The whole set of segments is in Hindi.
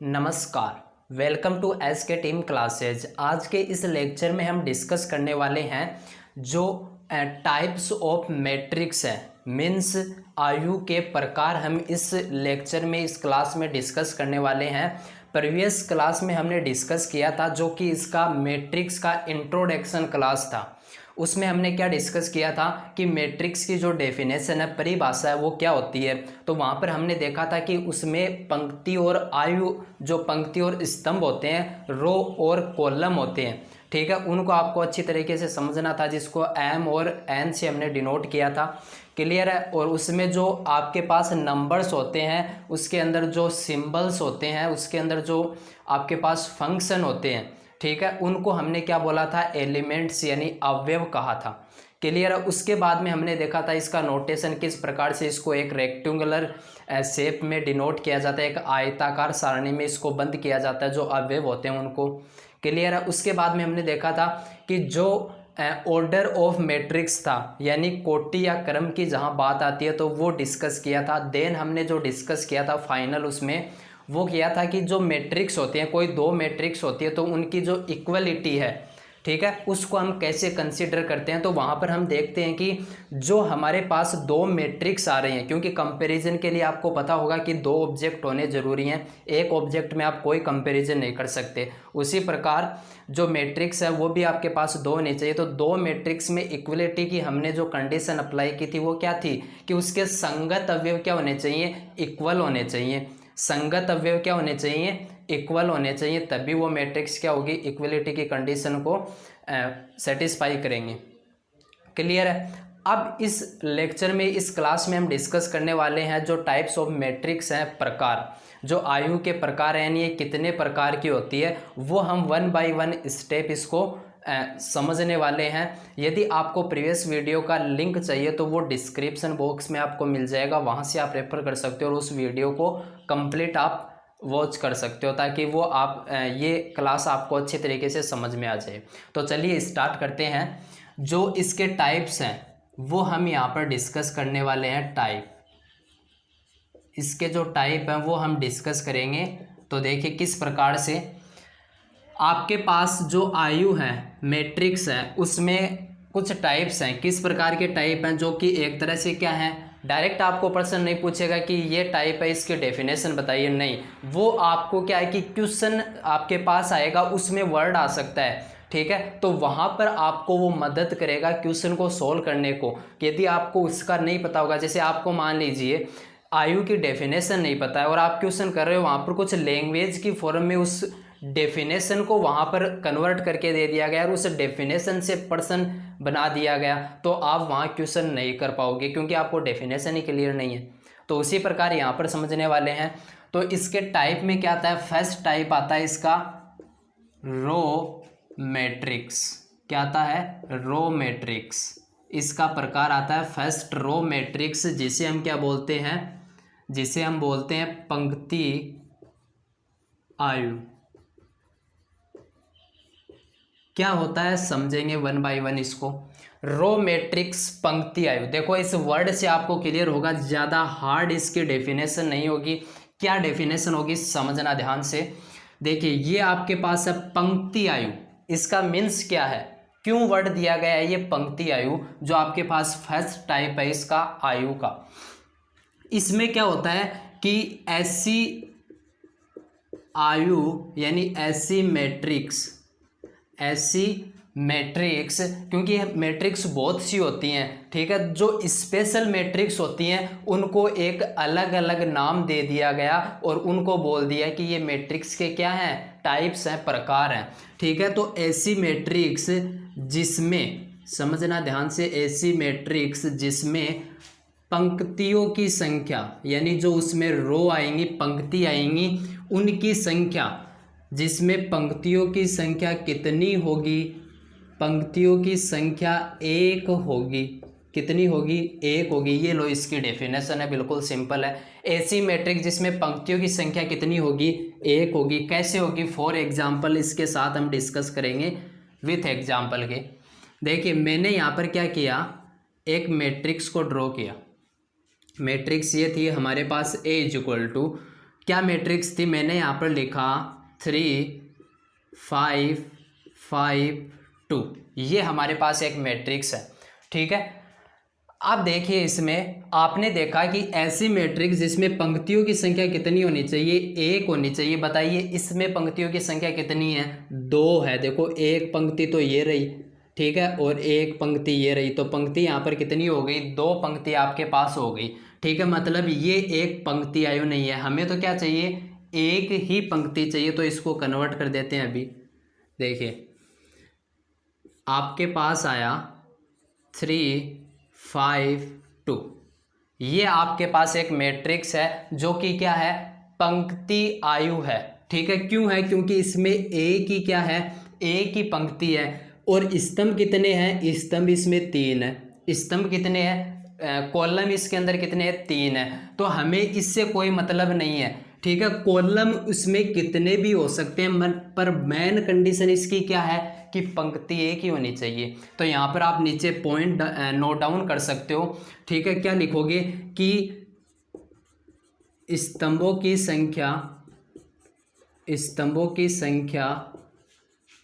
नमस्कार, वेलकम टू एस के टीम क्लासेज। आज के इस लेक्चर में हम डिस्कस करने वाले हैं जो टाइप्स ऑफ मैट्रिक्स है, मीन्स आयु के प्रकार हम इस लेक्चर में इस क्लास में डिस्कस करने वाले हैं। प्रीवियस क्लास में हमने डिस्कस किया था जो कि इसका मैट्रिक्स का इंट्रोडक्शन क्लास था। उसमें हमने क्या डिस्कस किया था कि मैट्रिक्स की जो डेफिनेशन है, परिभाषा है, वो क्या होती है। तो वहाँ पर हमने देखा था कि उसमें पंक्ति और आयु, जो पंक्ति और स्तंभ होते हैं, रो और कॉलम होते हैं, ठीक है, उनको आपको अच्छी तरीके से समझना था, जिसको एम और एन से हमने डिनोट किया था। क्लियर है। और उसमें जो आपके पास नंबर्स होते हैं, उसके अंदर जो सिंबल्स होते हैं, उसके अंदर जो आपके पास फंक्शन होते हैं, ठीक है, उनको हमने क्या बोला था, एलिमेंट्स यानी अवयव कहा था। क्लियर है। उसके बाद में हमने देखा था इसका नोटेशन किस प्रकार से इसको एक रेक्टेंगुलर शेप में डिनोट किया जाता है, एक आयताकार सारणी में इसको बंद किया जाता है, जो अवयव होते हैं उनको। क्लियर है। उसके बाद में हमने देखा था कि जो ऑर्डर ऑफ मैट्रिक्स था, यानी कोटि या क्रम की जहां बात आती है, तो वो डिस्कस किया था। देन हमने जो डिस्कस किया था फाइनल, उसमें वो किया था कि जो मैट्रिक्स होते हैं, कोई दो मैट्रिक्स होती है, तो उनकी जो इक्वलिटी है, ठीक है, उसको हम कैसे कंसीडर करते हैं। तो वहाँ पर हम देखते हैं कि जो हमारे पास दो मैट्रिक्स आ रहे हैं, क्योंकि कंपैरिजन के लिए आपको पता होगा कि दो ऑब्जेक्ट होने ज़रूरी हैं, एक ऑब्जेक्ट में आप कोई कंपैरिजन नहीं कर सकते। उसी प्रकार जो मैट्रिक्स है वो भी आपके पास दो होने चाहिए। तो दो मैट्रिक्स में इक्वलिटी की हमने जो कंडीशन अप्लाई की थी वो क्या थी कि उसके संगत अवयव क्या होने चाहिए, इक्वल होने चाहिए। संगत अवयव क्या होने चाहिए, इक्वल होने चाहिए, तभी वो मैट्रिक्स क्या होगी, इक्वलिटी की कंडीशन को सेटिस्फाई करेंगे। क्लियर है। अब इस लेक्चर में, इस क्लास में हम डिस्कस करने वाले हैं जो टाइप्स ऑफ मैट्रिक्स हैं, प्रकार, जो आयु के प्रकार हैं, यानी ये कितने प्रकार की होती है, वो हम वन बाय वन स्टेप इसको समझने वाले हैं। यदि आपको प्रीवियस वीडियो का लिंक चाहिए तो वो डिस्क्रिप्शन बॉक्स में आपको मिल जाएगा, वहाँ से आप रेफर कर सकते हो और उस वीडियो को कंप्लीट आप वॉच कर सकते हो, ताकि वो आप ये क्लास आपको अच्छे तरीके से समझ में आ जाए। तो चलिए स्टार्ट करते हैं। जो इसके टाइप्स हैं वो हम यहाँ पर डिस्कस करने वाले हैं। टाइप, इसके जो टाइप हैं वो हम डिस्कस करेंगे। तो देखिए किस प्रकार से आपके पास जो आयु है, मैट्रिक्स है, उसमें कुछ टाइप्स हैं। किस प्रकार के टाइप हैं, जो कि एक तरह से क्या है, डायरेक्ट आपको प्रश्न नहीं पूछेगा कि ये टाइप है, इसकी डेफिनेशन बताइए, नहीं, वो आपको क्या है कि क्वेश्चन आपके पास आएगा, उसमें वर्ड आ सकता है, ठीक है, तो वहाँ पर आपको वो मदद करेगा क्वेश्चन को सोल्व करने को। यदि आपको उसका नहीं पता होगा, जैसे आपको मान लीजिए आयु की डेफिनेशन नहीं पता है और आप क्वेश्चन कर रहे हो, वहाँ पर कुछ लैंग्वेज की फॉर्म में उस डेफिनेशन को वहाँ पर कन्वर्ट करके दे दिया गया और उस डेफिनेशन से प्रश्न बना दिया गया, तो आप वहाँ क्वेश्चन नहीं कर पाओगे, क्योंकि आपको डेफिनेशन ही क्लियर नहीं है। तो उसी प्रकार यहाँ पर समझने वाले हैं। तो इसके टाइप में क्या आता है, फर्स्ट टाइप आता है इसका रो मैट्रिक्स। क्या आता है, रो मैट्रिक्स। इसका प्रकार आता है फर्स्ट रो मैट्रिक्स, जिसे हम क्या बोलते हैं, जिसे हम बोलते हैं पंक्ति आयु। क्या होता है समझेंगे वन बाय वन इसको। रो मैट्रिक्स, पंक्ति आयु, देखो इस वर्ड से आपको क्लियर होगा, ज़्यादा हार्ड इसकी डेफिनेशन नहीं होगी। क्या डेफिनेशन होगी समझना ध्यान से। देखिए ये आपके पास है पंक्ति आयु, इसका मीन्स क्या है, क्यों वर्ड दिया गया है ये पंक्ति आयु, जो आपके पास फर्स्ट टाइप है इसका आयु का। इसमें क्या होता है कि ऐसी आयु यानी ऐसी मैट्रिक्स, ऐसी मैट्रिक्स, क्योंकि मैट्रिक्स बहुत सी होती हैं, ठीक है, जो स्पेशल मैट्रिक्स होती हैं उनको एक अलग अलग नाम दे दिया गया और उनको बोल दिया कि ये मैट्रिक्स के क्या हैं, टाइप्स हैं, प्रकार हैं, ठीक है। तो ऐसी मैट्रिक्स जिसमें, समझना ध्यान से, ऐसी मैट्रिक्स जिसमें पंक्तियों की संख्या, यानी जो उसमें रो आएंगी, पंक्ति आएंगी, उनकी संख्या, जिसमें पंक्तियों की संख्या कितनी होगी, पंक्तियों की संख्या एक होगी। कितनी होगी, एक होगी। ये लो इसकी डेफिनेशन है, बिल्कुल सिंपल है। ऐसी मैट्रिक्स जिसमें पंक्तियों की संख्या कितनी होगी, एक होगी। कैसे होगी, फॉर एग्जाम्पल इसके साथ हम डिस्कस करेंगे विथ एग्जाम्पल के। देखिए मैंने यहाँ पर क्या किया, एक मैट्रिक्स को ड्रॉ किया। मैट्रिक्स ये थी हमारे पास A इज इक्वल टू क्या मैट्रिक्स थी, मैंने यहाँ पर लिखा 3 5 5 2, ये हमारे पास एक मैट्रिक्स है। ठीक है, अब देखिए इसमें आपने देखा कि ऐसी मैट्रिक्स जिसमें पंक्तियों की संख्या कितनी होनी चाहिए, 1 होनी चाहिए। बताइए इसमें पंक्तियों की संख्या कितनी है, 2 है। देखो एक पंक्ति तो ये रही, ठीक है, और एक पंक्ति ये रही, तो पंक्ति यहाँ पर कितनी हो गई, 2 पंक्ति आपके पास हो गई। ठीक है, मतलब ये एक पंक्ति आयु नहीं है, हमें तो क्या चाहिए, एक ही पंक्ति चाहिए। तो इसको कन्वर्ट कर देते हैं। अभी देखिए आपके पास आया 3 5 2, ये आपके पास एक मैट्रिक्स है जो कि क्या है, पंक्ति आयु है। ठीक है, क्यों है, क्योंकि इसमें एक ही क्या है, एक ही पंक्ति है। और स्तंभ कितने हैं, स्तंभ इसमें 3 है। स्तंभ कितने हैं, कॉलम इसके अंदर कितने हैं, 3 है। तो हमें इससे कोई मतलब नहीं है। ठीक है, कॉलम उसमें कितने भी हो सकते हैं, पर मेन कंडीशन इसकी क्या है कि पंक्ति एक ही होनी चाहिए। तो यहाँ पर आप नीचे पॉइंट नोट डाउन कर सकते हो। ठीक है, क्या लिखोगे कि स्तंभों की संख्या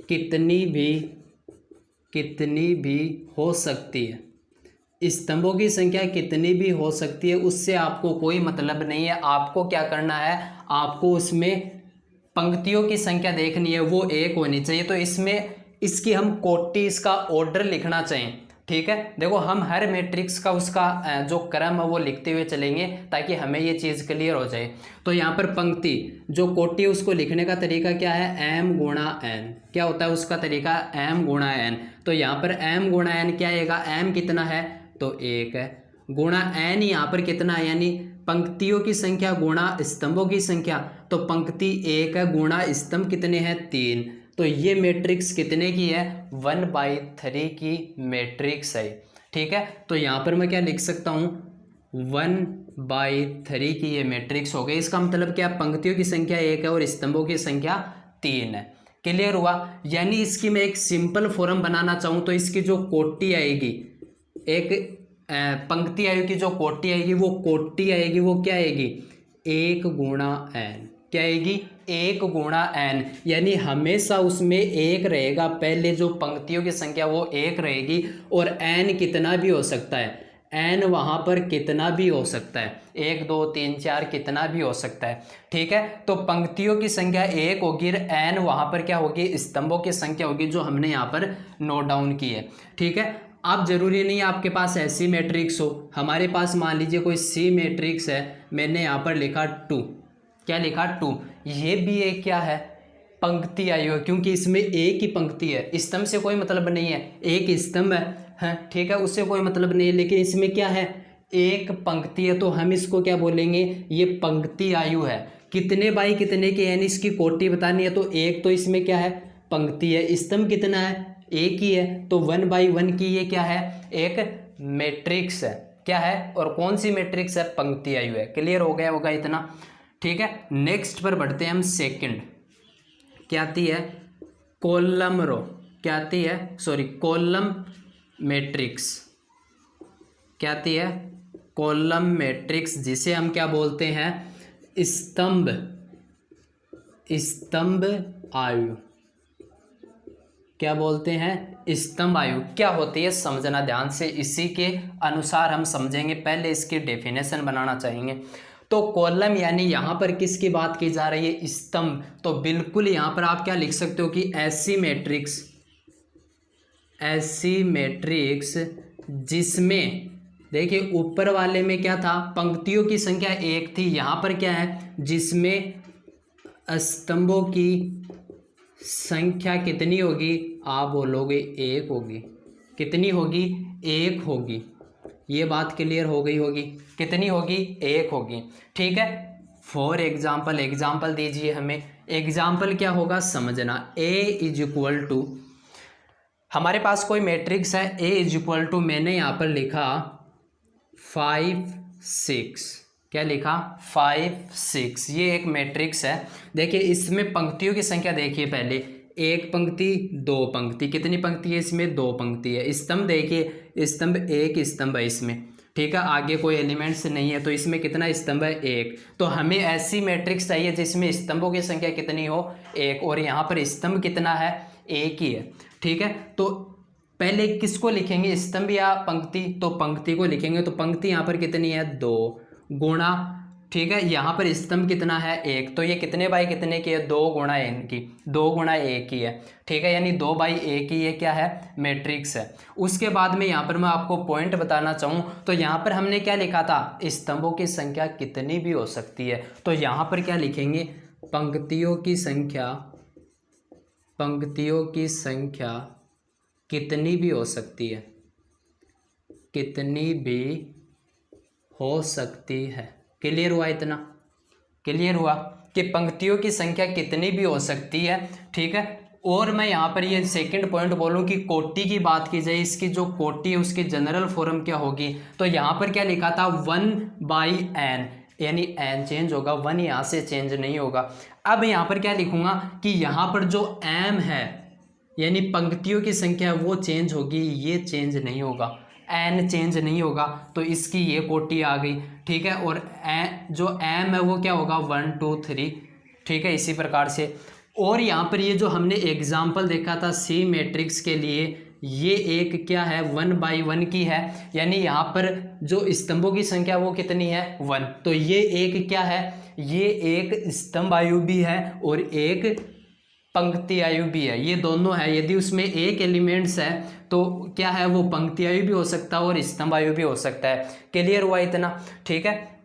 कितनी भी हो सकती है। स्तंभों की संख्या कितनी भी हो सकती है, उससे आपको कोई मतलब नहीं है। आपको क्या करना है, आपको उसमें पंक्तियों की संख्या देखनी है, वो 1 होनी चाहिए। तो इसमें इसकी हम कोटि, इसका ऑर्डर लिखना चाहिए। ठीक है, देखो हम हर मैट्रिक्स का उसका जो क्रम है वो लिखते हुए चलेंगे ताकि हमें ये चीज़ क्लियर हो जाए। तो यहाँ पर पंक्ति जो कोटि उसको लिखने का तरीका क्या है, m गुणा n। क्या होता है उसका तरीका, m गुणा n। तो यहाँ पर m गुणा n क्या आएगा, m कितना है, तो 1 है, गुणा n यहाँ पर कितना है, यानी पंक्तियों की संख्या गुणा स्तंभों की संख्या। तो पंक्ति 1 है, गुणा स्तंभ कितने हैं, 3। तो ये मैट्रिक्स कितने की है, 1/3 की मैट्रिक्स है। ठीक है, तो यहाँ पर मैं क्या लिख सकता हूँ, 1/3 की ये मैट्रिक्स हो गई। इसका मतलब क्या, पंक्तियों की संख्या 1 है और स्तंभों की संख्या 3 है। क्लियर हुआ। यानी इसकी मैं एक सिंपल फॉर्म बनाना चाहूँ तो इसकी जो कोटि आएगी, एक पंक्ति आयु की जो कोटि आएगी, वो कोटि आएगी, वो क्या आएगी, 1 गुणा n। क्या आएगी, 1 गुणा n। यानी हमेशा उसमें 1 रहेगा, पहले जो पंक्तियों की संख्या वो 1 रहेगी। और n कितना भी हो सकता है, n वहाँ पर कितना भी हो सकता है, 1 2 3 4 कितना भी हो सकता है। ठीक है, तो पंक्तियों की संख्या 1 होगी, n वहाँ पर क्या होगी, स्तंभों की संख्या होगी, जो हमने यहाँ पर नोट डाउन की है। ठीक है, अब जरूरी नहीं आपके पास ऐसी मैट्रिक्स हो। हमारे पास मान लीजिए कोई सी मैट्रिक्स है, मैंने यहाँ पर लिखा 2। क्या लिखा, 2। ये भी एक क्या है, पंक्ति आयु है, क्योंकि इसमें एक ही पंक्ति है, स्तंभ से कोई मतलब नहीं है। एक स्तंभ है, ठीक है, उससे कोई मतलब नहीं है, लेकिन इसमें क्या है, एक पंक्ति है। तो हम इसको क्या बोलेंगे, ये पंक्ति आयु है। कितने बाई कितने के, यानी इसकी कोटि बतानी है। तो एक तो इसमें क्या है, पंक्ति है। स्तंभ कितना है, एक ही है, तो 1/1 की ये क्या है, एक मैट्रिक्स है। क्या है, और कौन सी मैट्रिक्स है, पंक्ति आयु है। क्लियर हो गया होगा इतना। ठीक है, नेक्स्ट पर बढ़ते हैं हम। सेकंड क्या आती है, कॉलम रो। क्या आती है, सॉरी, कॉलम मैट्रिक्स। क्या आती है, कॉलम मैट्रिक्स, जिसे हम क्या बोलते हैं, स्तंभ आयु। क्या बोलते हैं, स्तंभ आयु। क्या होती है, समझना ध्यान से, इसी के अनुसार हम समझेंगे। पहले इसकी डेफिनेशन बनाना चाहेंगे। तो कॉलम यानी यहाँ पर किसकी बात की जा रही है, स्तंभ। तो बिल्कुल यहाँ पर आप क्या लिख सकते हो कि ऐसी मैट्रिक्स जिसमें, देखिए ऊपर वाले में क्या था, पंक्तियों की संख्या 1 थी, यहाँ पर क्या है, जिसमें स्तंभों की संख्या कितनी होगी, आप बोलोगे 1 होगी। कितनी होगी, 1 होगी। ये बात क्लियर हो गई होगी, कितनी होगी, 1 होगी। ठीक है, फॉर एग्जाम्पल दीजिए हमें। एग्जाम्पल क्या होगा, समझना। A = हमारे पास कोई मैट्रिक्स है, A = मैंने यहाँ पर लिखा 5 6। क्या लिखा, 5 6। ये एक मैट्रिक्स है। देखिए इसमें पंक्तियों की संख्या देखिए, पहले 1 पंक्ति 2 पंक्ति, कितनी पंक्ति है इसमें, 2 पंक्ति है। स्तंभ देखिए, स्तंभ 1 स्तंभ है इसमें, ठीक है, आगे कोई एलिमेंट्स नहीं है, तो इसमें कितना स्तंभ है, एक। तो हमें ऐसी मैट्रिक्स चाहिए जिसमें स्तंभों की संख्या कितनी हो, एक, और यहाँ पर स्तंभ कितना है, एक ही है। ठीक है, तो पहले किसको लिखेंगे, स्तंभ या पंक्ति, तो पंक्ति को लिखेंगे। तो पंक्ति यहाँ पर कितनी है, 2 गुणा, ठीक है, यहाँ पर स्तंभ कितना है, एक, तो ये कितने बाई कितने की है, 2 गुणा n की, 2 गुणा 1 की है। ठीक है, यानी 2/1 की ये क्या है, मैट्रिक्स है। उसके बाद में यहाँ पर मैं आपको पॉइंट बताना चाहूँ तो यहाँ पर हमने क्या लिखा था, स्तंभों की संख्या कितनी भी हो सकती है। तो यहाँ पर क्या लिखेंगे, पंक्तियों की संख्या, पंक्तियों की संख्या कितनी भी हो सकती है, कितनी भी हो सकती है। क्लियर हुआ, इतना क्लियर हुआ कि पंक्तियों की संख्या कितनी भी हो सकती है। ठीक है, और मैं यहाँ पर ये सेकंड पॉइंट बोलूँ कि कोटि की बात की जाए, इसकी जो कोटि है उसकी जनरल फॉर्म क्या होगी, तो यहाँ पर क्या लिखा था, 1/n, यानी n चेंज होगा, 1 यहाँ से चेंज नहीं होगा। अब यहाँ पर क्या लिखूंगा कि यहाँ पर जो m है यानी पंक्तियों की संख्या वो चेंज होगी, ये चेंज नहीं होगा, n चेंज नहीं होगा, तो इसकी ये कोटि आ गई। ठीक है, और जो m है वो क्या होगा, 1 2 3। ठीक है, इसी प्रकार से। और यहाँ पर ये जो हमने एग्जाम्पल देखा था सी मैट्रिक्स के लिए, ये एक क्या है, 1/1 की है, यानी यहाँ पर जो स्तंभों की संख्या वो कितनी है, 1। तो ये एक क्या है, ये एक स्तंभ आयु भी है और एक पंक्ति आयु भी है, ये दोनों है। यदि उसमें एक एलिमेंट्स है तो क्या है, वो पंक्ति आयु भी हो सकता है और स्तंभ आयु भी हो सकता है। क्लियर हुआ इतना। ठीक है,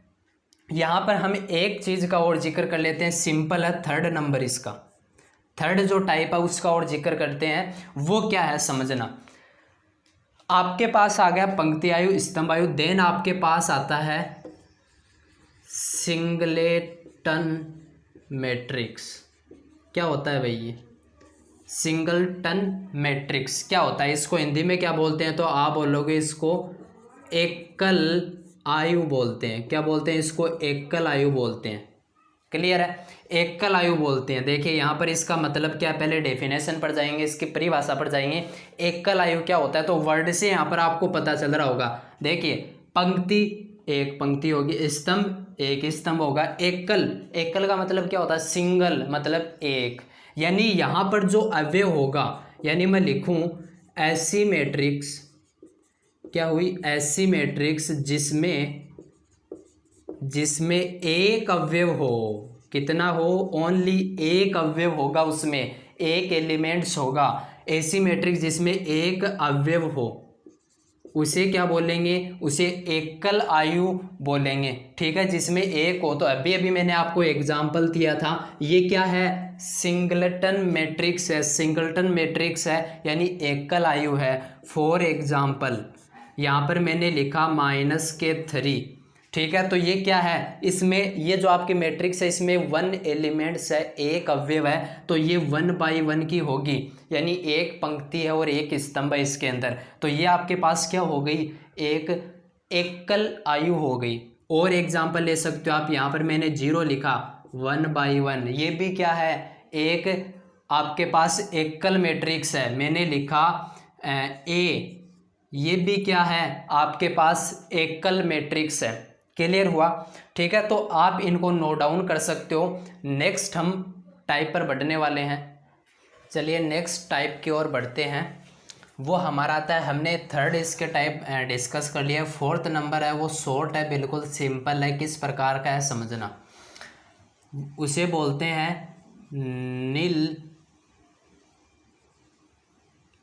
यहाँ पर हम एक चीज़ का और जिक्र कर लेते हैं, सिंपल है, थर्ड नंबर इसका, थर्ड जो टाइप है उसका और जिक्र करते हैं। वो क्या है समझना, आपके पास आ गया पंक्ति आयु, स्तंभ आयु, देन आपके पास आता है सिंगलेटन मैट्रिक्स। क्या होता है भाई ये सिंगलटन मैट्रिक्स, क्या होता है, इसको हिंदी में क्या बोलते हैं, तो आप बोलोगे इसको एकल आयु बोलते हैं। क्या बोलते हैं इसको, एकल आयु बोलते हैं। क्लियर है, एकल आयु बोलते हैं। देखिए यहाँ पर इसका मतलब क्या है, पहले डेफिनेशन पर जाएंगे, इसकी परिभाषा पर जाएंगे। एकल आयु क्या होता है, तो वर्ड से यहाँ पर आपको पता चल रहा होगा। देखिए पंक्ति, एक पंक्ति होगी, स्तंभ एक स्तंभ होगा, एकल, एकल का मतलब क्या होता है, सिंगल मतलब एक, यानी यहाँ पर जो अवयव होगा, यानी मैं लिखूं ऐसी मैट्रिक्स, क्या हुई, ऐसी मैट्रिक्स जिसमें एक अवयव हो, कितना हो, ओनली एक अवयव होगा, उसमें एक एलिमेंट्स होगा। ऐसी मैट्रिक्स जिसमें एक अवयव हो उसे क्या बोलेंगे, उसे एकल आयु बोलेंगे। ठीक है, जिसमें एक हो, तो अभी अभी मैंने आपको एग्जाम्पल दिया था, ये क्या है, सिंगलटन मैट्रिक्स है, सिंगलटन मैट्रिक्स है, यानी एकल आयु है। फॉर एग्जाम्पल यहाँ पर मैंने लिखा -3। ठीक है, तो ये क्या है, इसमें ये जो आपकी मैट्रिक्स है इसमें 1 एलिमेंट्स है, एक अवयव है, तो ये 1/1 की होगी, यानी एक पंक्ति है और एक स्तंभ है इसके अंदर। तो ये आपके पास क्या हो गई, एक एकल आयु हो गई। और एग्जाम्पल ले सकते हो आप, यहाँ पर मैंने 0 लिखा, 1/1, ये भी क्या है, एक आपके पास एकल मैट्रिक्स है। मैंने लिखा ए, ये भी क्या है, आपके पास एकल मैट्रिक्स है। क्लियर हुआ। ठीक है, तो आप इनको नोट डाउन कर सकते हो। नेक्स्ट हम टाइप पर बढ़ने वाले हैं। चलिए नेक्स्ट टाइप की ओर बढ़ते हैं। वो हमारा आता है, हमने थर्ड इसके टाइप डिस्कस कर लिया। फोर्थ नंबर है, वो शॉर्ट है, बिल्कुल सिंपल है, किस प्रकार का है समझना। उसे बोलते हैं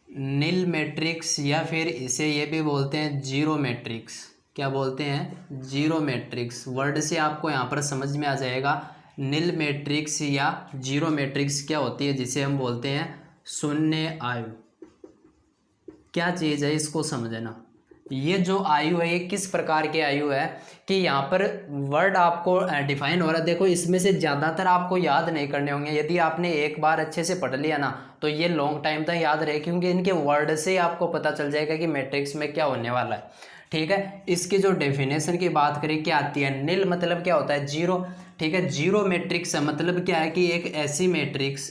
नील मैट्रिक्स, या फिर इसे ये भी बोलते हैं जीरो मैट्रिक्स। क्या बोलते हैं, जीरो मैट्रिक्स। वर्ड से आपको यहाँ पर समझ में आ जाएगा। नील मैट्रिक्स या जीरो मैट्रिक्स क्या होती है, जिसे हम बोलते हैं शून्य आयु। क्या चीज़ है इसको समझना। ये जो आयु है ये किस प्रकार की आयु है, कि यहाँ पर वर्ड आपको डिफाइन हो रहा है। देखो इसमें से ज़्यादातर आपको याद नहीं करने होंगे, यदि आपने एक बार अच्छे से पढ़ लिया ना तो ये लॉन्ग टाइम तक याद रहे, क्योंकि इनके वर्ड से ही आपको पता चल जाएगा कि मैट्रिक्स में क्या होने वाला है। ठीक है, इसकी जो डेफिनेशन की बात करें क्या आती है, नील मतलब क्या होता है, जीरो। ठीक है, जीरो मैट्रिक्स है मतलब क्या है कि एक ऐसी मैट्रिक्स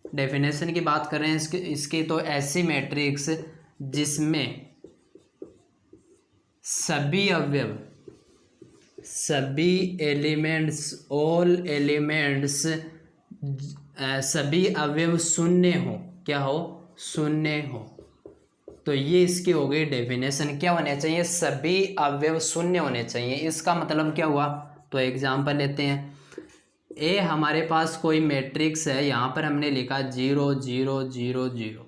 डेफिनेशन की बात कर रहे हैं इसकी तो ऐसी मैट्रिक्स जिसमें सभी अवयव, सभी एलिमेंट्स, ऑल एलिमेंट्स, सभी अवयव शून्य हो। क्या हो? शून्य हो। तो ये इसकी हो गई डेफिनेशन। क्या होने चाहिए? सभी अवयव शून्य होने चाहिए। इसका मतलब क्या हुआ? तो एग्जांपल लेते हैं। ए हमारे पास कोई मैट्रिक्स है, यहाँ पर हमने लिखा 0 0 0 0।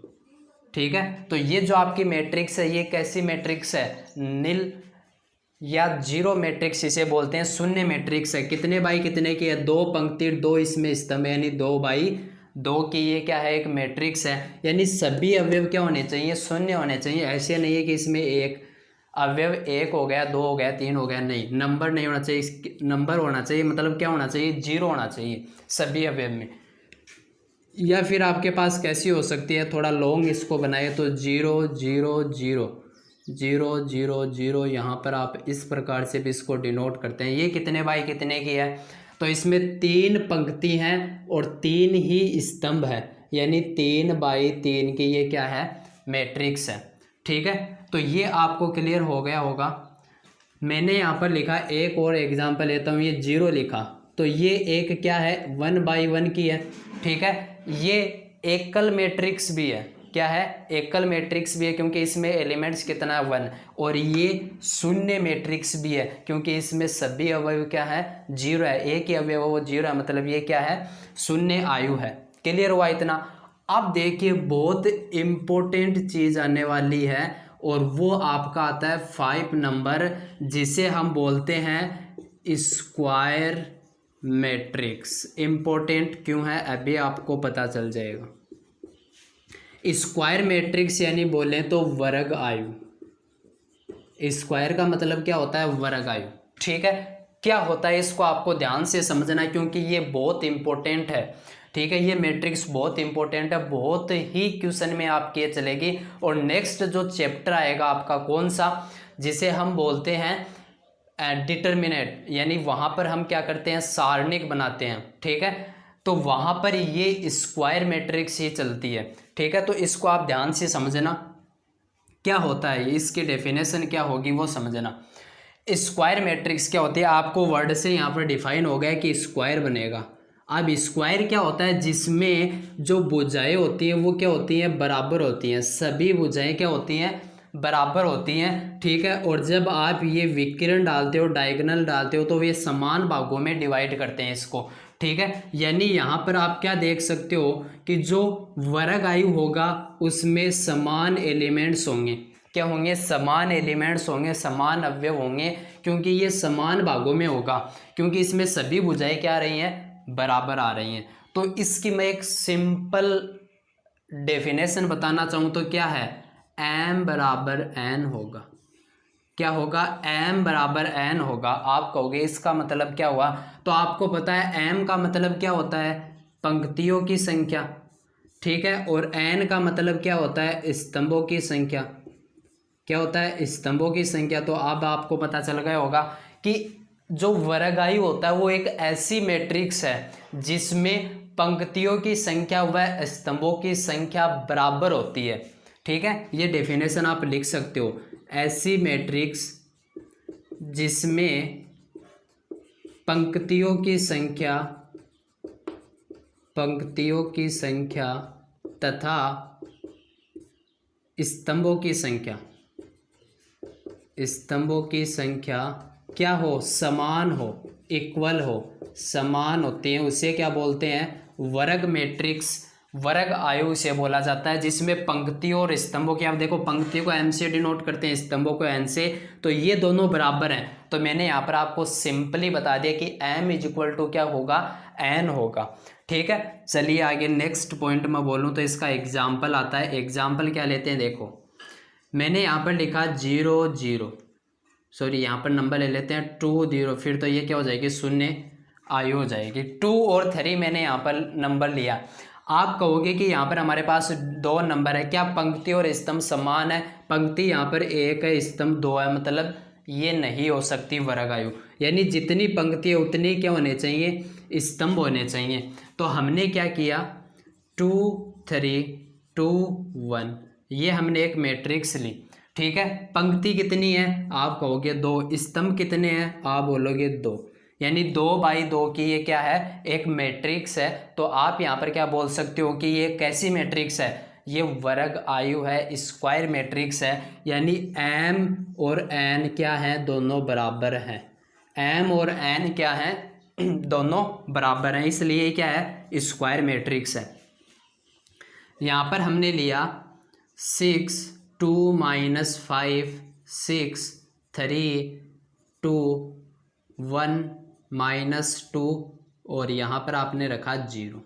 ठीक है, तो ये जो आपकी मैट्रिक्स है ये कैसी मैट्रिक्स है? नील या जीरो मैट्रिक्स इसे बोलते हैं, शून्य मैट्रिक्स है। कितने बाई कितने की है? 2 पंक्ति 2 इसमें स्तंभ, यानी 2 बाई 2 की ये क्या है? एक मैट्रिक्स है। यानी सभी अवयव क्या होने चाहिए? शून्य होने चाहिए। ऐसे नहीं है कि इसमें एक अवयव 1 हो गया, 2 हो गया, 3 हो गया, नहीं, नंबर नहीं होना चाहिए। नंबर होना चाहिए, मतलब क्या होना चाहिए? 0 होना चाहिए सभी अवयव में। या फिर आपके पास कैसी हो सकती है, थोड़ा लॉन्ग इसको बनाए तो 0 0 0 0 0 0, यहाँ पर आप इस प्रकार से भी इसको डिनोट करते हैं। ये कितने बाई कितने की है? तो इसमें 3 पंक्ति हैं और 3 ही स्तंभ है, यानी 3 बाई 3 की ये क्या है? मैट्रिक्स है। ठीक है, तो ये आपको क्लियर हो गया होगा। मैंने यहाँ पर लिखा, एक और एग्जाम्पल लेता हूँ, ये 0 लिखा, तो ये एक क्या है? 1 बाई 1 की है। ठीक है, ये एकल मैट्रिक्स भी है। क्या है? एकल मैट्रिक्स भी है, क्योंकि इसमें एलिमेंट्स कितना है? 1। और ये शून्य मैट्रिक्स भी है, क्योंकि इसमें सभी अवयव क्या है? 0 है। एक ही अवयव वो 0 है, मतलब ये क्या है? शून्य आयु है। क्लियर हुआ इतना? अब देखिए, बहुत इम्पोर्टेंट चीज आने वाली है, और वो आपका आता है 5 नंबर, जिसे हम बोलते हैं स्क्वायर मैट्रिक्स। इम्पोर्टेंट क्यों है अभी आपको पता चल जाएगा। स्क्वायर मैट्रिक्स यानी बोले तो वर्ग आयु। स्क्वायर का मतलब क्या होता है? वर्ग आयु। ठीक है, क्या होता है इसको आपको ध्यान से समझना है, क्योंकि ये बहुत इंपॉर्टेंट है। ठीक है, ये मैट्रिक्स बहुत इंपॉर्टेंट है, बहुत ही क्वेश्चन में आपके चलेगी। और नेक्स्ट जो चैप्टर आएगा आपका कौन सा, जिसे हम बोलते हैं डिटर्मिनेंट, यानी वहाँ पर हम क्या करते हैं? सारणिक बनाते हैं। ठीक है, तो वहाँ पर ये स्क्वायर मैट्रिक्स ही चलती है। ठीक है, तो इसको आप ध्यान से समझना क्या होता है, इसकी डेफिनेशन क्या होगी वो समझना। स्क्वायर मैट्रिक्स क्या होती है? आपको वर्ड से यहाँ पर डिफाइन हो गया कि स्क्वायर बनेगा। अब स्क्वायर क्या होता है? जिसमें जो भुजाएं होती हैं वो क्या होती हैं? बराबर होती हैं। सभी भुजाएं क्या होती हैं? बराबर होती हैं। ठीक है, और जब आप ये विकर्ण डालते हो, डायगोनल डालते हो, तो ये समान भागों में डिवाइड करते हैं इसको। ठीक है, यानी यहाँ पर आप क्या देख सकते हो कि जो वर्ग आयु होगा उसमें समान एलिमेंट्स होंगे। क्या होंगे? समान एलिमेंट्स होंगे, समान अवयव होंगे, क्योंकि ये समान भागों में होगा, क्योंकि इसमें सभी भुजाएं क्या आ रही हैं? बराबर आ रही हैं। तो इसकी मैं एक सिंपल डेफिनेशन बताना चाहूँ तो क्या है? m बराबर n होगा। क्या होगा? m बराबर n होगा। आप कहोगे इसका मतलब क्या हुआ? तो आपको पता है m का मतलब क्या होता है? पंक्तियों की संख्या। ठीक है, और n का मतलब क्या होता है? स्तंभों की संख्या। क्या होता है? स्तंभों की संख्या। तो अब आपको पता चल गया होगा कि जो वर्ग आयु होता है वो एक ऐसी मैट्रिक्स है जिसमें पंक्तियों की संख्या व स्तंभों की संख्या बराबर होती है। ठीक है, ये डेफिनेशन आप लिख सकते हो। ऐसी मैट्रिक्स जिसमें पंक्तियों की संख्या तथा स्तंभों की संख्या क्या हो? समान हो, इक्वल हो, समान होते हैं, उसे क्या बोलते हैं? वर्ग मैट्रिक्स। वर्ग आयु से बोला जाता है, जिसमें पंक्तियों और स्तंभों की, आप देखो पंक्तियों को m से डिनोट करते हैं, स्तंभों को n से, तो ये दोनों बराबर हैं। तो मैंने यहाँ पर आपको सिंपली बता दिया कि m इज इक्वल टू क्या होगा? n होगा। ठीक है, चलिए आगे नेक्स्ट पॉइंट में बोलूँ तो इसका एग्जाम्पल आता है। एग्जाम्पल क्या लेते हैं? देखो मैंने यहाँ पर लिखा 0 0, सॉरी यहाँ पर नंबर ले लेते हैं 2 0, फिर तो ये क्या हो जाएगी? शून्य आयु हो जाएगी। 2 और 3 मैंने यहाँ पर नंबर लिया। आप कहोगे कि यहाँ पर हमारे पास 2 नंबर है, क्या पंक्ति और स्तंभ समान है? पंक्ति यहाँ पर 1 है, स्तंभ 2 है, मतलब ये नहीं हो सकती वर्ग आयु। यानी जितनी पंक्ति है उतनी क्या होने चाहिए? स्तंभ होने चाहिए। तो हमने क्या किया? 2 3 2 1, ये हमने एक मैट्रिक्स ली, ठीक है। पंक्ति कितनी है आप कहोगे 2, स्तंभ कितने हैं आप बोलोगे 2, यानी 2x2 की ये क्या है, एक मैट्रिक्स है। तो आप यहाँ पर क्या बोल सकते हो कि ये कैसी मैट्रिक्स है, ये वर्ग आयु है, स्क्वायर मैट्रिक्स है। यानी m और n क्या है, दोनों बराबर हैं। m और n क्या है, दोनों बराबर हैं, इसलिए क्या है, स्क्वायर मैट्रिक्स है। यहाँ पर हमने लिया 6 2 -5 6 3 2 1 -2 और यहाँ पर आपने रखा 0।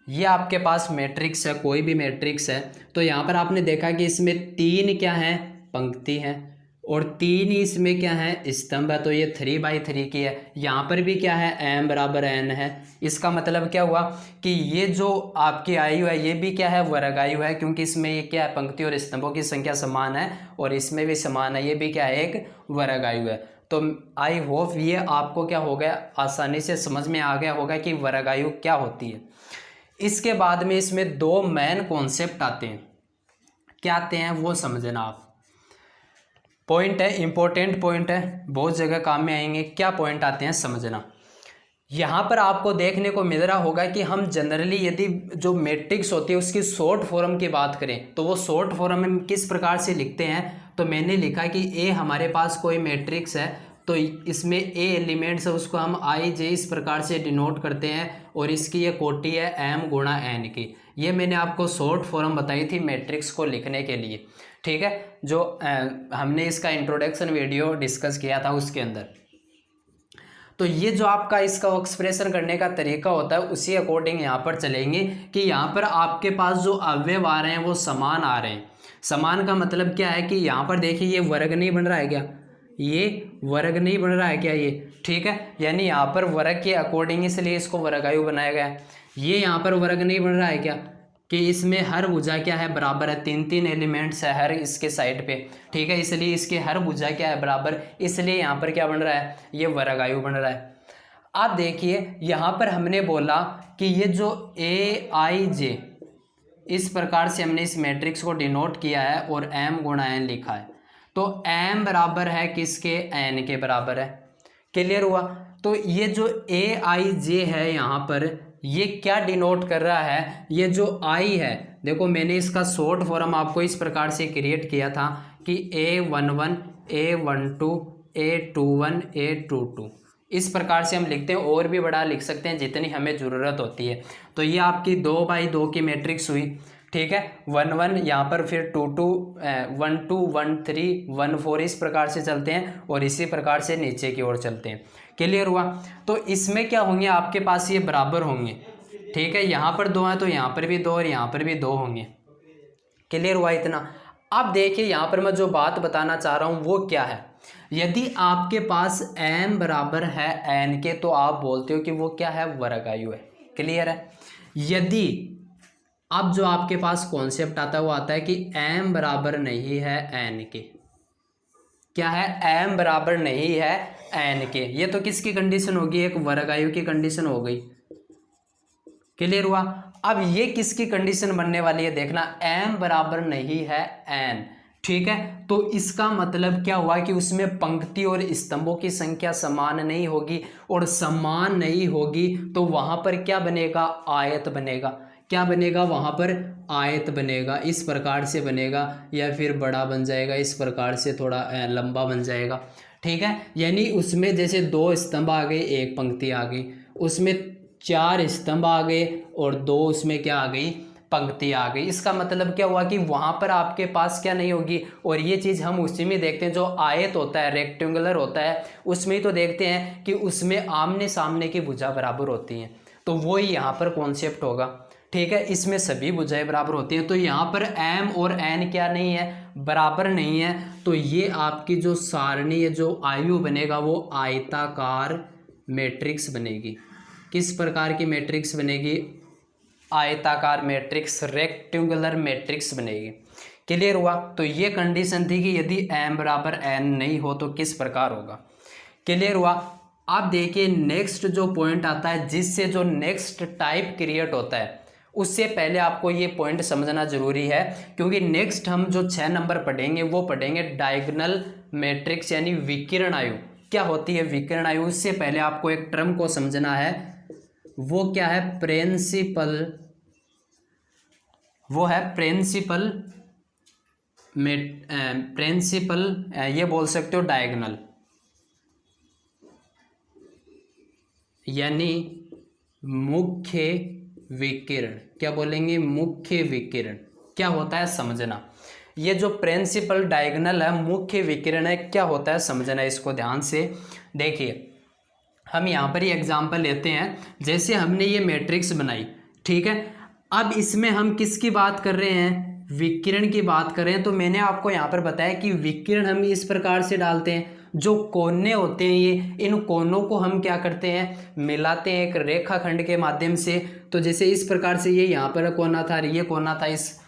ये आपके पास मैट्रिक्स है, कोई भी मैट्रिक्स है। तो यहाँ पर आपने देखा कि इसमें 3 क्या है, पंक्ति है, और 3 ही इसमें क्या है, स्तंभ है। तो ये 3x3 की है। यहाँ पर भी क्या है, m बराबर n है। इसका मतलब क्या हुआ कि ये जो आपकी आयु है ये भी क्या है, वर्ग आयु है, क्योंकि इसमें ये क्या है, पंक्ति और स्तंभों की संख्या समान है और इसमें भी समान है, ये भी क्या है, एक वर्ग आयु है। तो आई होप ये आपको क्या हो गया, आसानी से समझ में आ गया होगा कि वर्ग आयु क्या होती है। इसके बाद में इसमें 2 मेन कॉन्सेप्ट आते हैं। क्या आते हैं वो समझना आप। पॉइंट है, इंपॉर्टेंट पॉइंट है, बहुत जगह काम में आएंगे। क्या पॉइंट आते हैं समझना। यहाँ पर आपको देखने को मिल रहा होगा कि हम जनरली यदि जो मैट्रिक्स होती है उसकी शॉर्ट फॉर्म की बात करें तो वो शॉर्ट फॉर्म में किस प्रकार से लिखते हैं। तो मैंने लिखा कि ए हमारे पास कोई मैट्रिक्स है, तो इसमें ए एलिमेंट्स है, उसको हम आई जे इस प्रकार से डिनोट करते हैं, और इसकी ये कोटि है m गुणा n की। ये मैंने आपको शॉर्ट फॉर्म बताई थी मैट्रिक्स को लिखने के लिए, ठीक है, जो हमने इसका इंट्रोडक्शन वीडियो डिस्कस किया था उसके अंदर। तो ये जो आपका इसका एक्सप्रेशन करने का तरीका होता है उसी अकॉर्डिंग यहाँ पर चलेंगे कि यहाँ पर आपके पास जो अवयव आ रहे हैं वो समान आ रहे हैं। समान का मतलब क्या है कि यहाँ पर देखिए ये वर्ग नहीं बन रहा है क्या, ये वर्ग नहीं बन रहा है क्या, ये ठीक है, यानी यहाँ पर वर्ग के अकॉर्डिंग इसलिए इसको वर्ग आयु बनाया गया है। ये यहाँ पर वर्ग नहीं बन रहा है क्या कि इसमें हर भुजा क्या है, बराबर है, 3 एलिमेंट्स है हर इसके साइड पे, ठीक है, इसलिए इसके हर भुजा क्या है, बराबर, इसलिए यहाँ पर क्या बन रहा है, ये वर्ग आयु बन रहा है। आप देखिए यहाँ पर हमने बोला कि ये जो ए आई जे इस प्रकार से हमने इस मैट्रिक्स को डिनोट किया है और m गुणा n लिखा है। तो m बराबर है किसके, n के बराबर है। क्लियर हुआ। तो ये जो ए आई जे है यहाँ पर ये क्या डिनोट कर रहा है, ये जो i है, देखो मैंने इसका शॉर्ट फॉर्म आपको इस प्रकार से क्रिएट किया था कि a11 a12 a21 a22 इस प्रकार से हम लिखते हैं, और भी बड़ा लिख सकते हैं जितनी हमें ज़रूरत होती है। तो ये आपकी 2x2 की मैट्रिक्स हुई, ठीक है। 1 1 यहाँ पर फिर 2 2 1 2 1 3 1 4 इस प्रकार से चलते हैं और इसी प्रकार से नीचे की ओर चलते हैं। क्लियर हुआ। तो इसमें क्या होंगे, आपके पास ये बराबर होंगे, ठीक है, यहाँ पर 2 है तो यहाँ पर भी 2 और यहाँ पर भी 2 होंगे। क्लियर हुआ इतना। अब देखिए यहाँ पर मैं जो बात बताना चाह रहा हूँ वो क्या है, यदि आपके पास m बराबर है n के तो आप बोलते हो कि वो क्या है, वर्ग आयु है। क्लियर है। यदि अब जो आपके पास कॉन्सेप्ट आता है वो आता है कि m बराबर नहीं है n के, क्या है, m बराबर नहीं है n के, ये तो किसकी कंडीशन होगी, एक वर्ग आयु की कंडीशन हो गई। क्लियर हुआ। अब ये किसकी कंडीशन बनने वाली है, देखना, m बराबर नहीं है n, ठीक है। तो इसका मतलब क्या हुआ कि उसमें पंक्ति और स्तंभों की संख्या समान नहीं होगी, और समान नहीं होगी तो वहां पर क्या बनेगा, आयत बनेगा। क्या बनेगा, वहां पर आयत बनेगा, इस प्रकार से बनेगा, या फिर बड़ा बन जाएगा, इस प्रकार से थोड़ा लंबा बन जाएगा, ठीक है। यानी उसमें जैसे 2 स्तंभ आ गए, 1 पंक्ति आ गई, उसमें 4 स्तंभ आ गए और 2 उसमें क्या आ गई, पंक्ति आ गई। इसका मतलब क्या हुआ कि वहां पर आपके पास क्या नहीं होगी, और ये चीज़ हम उसी में देखते हैं, जो आयत होता है, रेक्टेंगुलर होता है, उसमें ही तो देखते हैं कि उसमें आमने सामने की भुजा बराबर होती हैं। तो वो ही यहाँ पर कॉन्सेप्ट होगा, ठीक है, इसमें सभी भुजाएं बराबर होती हैं। तो यहाँ पर m और n क्या नहीं है, बराबर नहीं है। तो ये आपकी जो सारणी है, जो आयु बनेगा वो आयताकार मैट्रिक्स बनेगी। किस प्रकार की मैट्रिक्स बनेगी, आयताकार मैट्रिक्स, रेक्टेंगुलर मैट्रिक्स बनेगी। क्लियर हुआ। तो ये कंडीशन थी कि यदि m बराबर n नहीं हो तो किस प्रकार होगा। क्लियर हुआ। अब देखिए नेक्स्ट जो पॉइंट आता है, जिससे जो नेक्स्ट टाइप क्रिएट होता है उससे पहले आपको ये पॉइंट समझना जरूरी है, क्योंकि नेक्स्ट हम जो 6 नंबर पढ़ेंगे वो पढ़ेंगे डायगोनल मैट्रिक्स यानी विकिरण आयु। क्या होती है विकिरण आयु? उससे पहले आपको एक टर्म को समझना है, वो क्या है? प्रिंसिपल, वो है प्रिंसिपल ये बोल सकते हो डायगोनल, यानी मुख्य विकिरण। क्या बोलेंगे? मुख्य विकिरण। क्या होता है समझना, ये जो प्रिंसिपल डायगोनल है, मुख्य विकिरण है, क्या होता है समझना, इसको ध्यान से देखिए। हम यहाँ पर ही एग्जांपल लेते हैं, जैसे हमने ये मैट्रिक्स बनाई, ठीक है। अब इसमें हम किसकी बात कर रहे हैं? विकिरण की बात कर रहे हैं। तो मैंने आपको यहाँ पर बताया कि विकिरण हम इस प्रकार से डालते हैं, जो कोने होते हैं ये, इन कोनों को हम क्या करते हैं? मिलाते हैं एक रेखाखंड के माध्यम से। तो जैसे इस प्रकार से ये यहाँ पर कोना था, ये कोना था, इस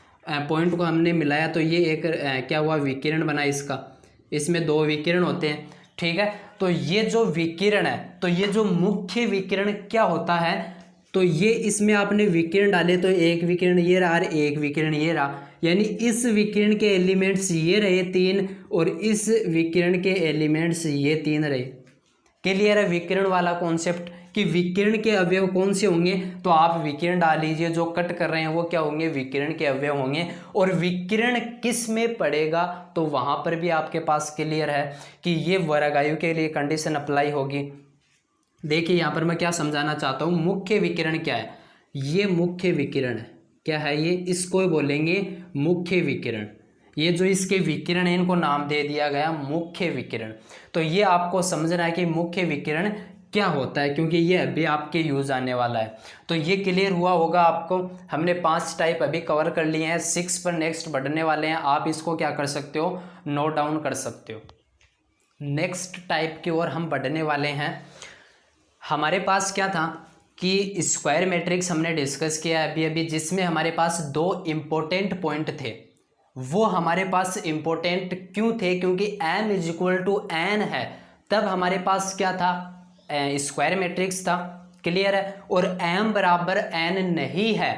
पॉइंट को हमने मिलाया तो ये एक क्या हुआ? विकिरण बना इसका। इसमें 2 विकिरण होते हैं, ठीक है। तो ये जो विकिरण है, तो ये जो मुख्य विकिरण क्या होता है? तो ये इसमें आपने विकिरण डाले तो एक विकिरण ये रहा और एक विकिरण ये रहा, यानी इस विकिरण के एलिमेंट्स ये रहे 3 और इस विकिरण के एलिमेंट्स ये 3 रहे। क्लियर है विकिरण वाला कॉन्सेप्ट कि विकिरण के अवयव कौन से होंगे? तो आप विकिरण डाल लीजिए, जो कट कर रहे हैं वो क्या होंगे? विकिरण के अवयव होंगे। और विकिरण किस में पड़ेगा? तो वहां पर भी आपके पास क्लियर है कि ये वर्ग आयु के लिए कंडीशन अप्लाई होगी। देखिए यहाँ पर मैं क्या समझाना चाहता हूँ, मुख्य विकिरण क्या है? ये मुख्य विकिरण है। क्या है ये? इसको बोलेंगे मुख्य विकिरण। ये जो इसके विकिरण है इनको नाम दे दिया गया मुख्य विकिरण। तो ये आपको समझना है कि मुख्य विकिरण क्या होता है, क्योंकि ये अभी आपके यूज आने वाला है। तो ये क्लियर हुआ होगा आपको। हमने 5 टाइप अभी कवर कर लिए हैं, 6 पर नेक्स्ट बढ़ने वाले हैं। आप इसको क्या कर सकते हो? नोट डाउन कर सकते हो। नेक्स्ट टाइप की ओर हम बढ़ने वाले हैं। हमारे पास क्या था कि स्क्वायर मैट्रिक्स हमने डिस्कस किया अभी अभी, जिसमें हमारे पास 2 इम्पोर्टेंट पॉइंट थे। वो हमारे पास इम्पोर्टेंट क्यों थे? क्योंकि m = n है, तब हमारे पास क्या था? स्क्वायर मैट्रिक्स था। क्लियर है। और m = n नहीं है,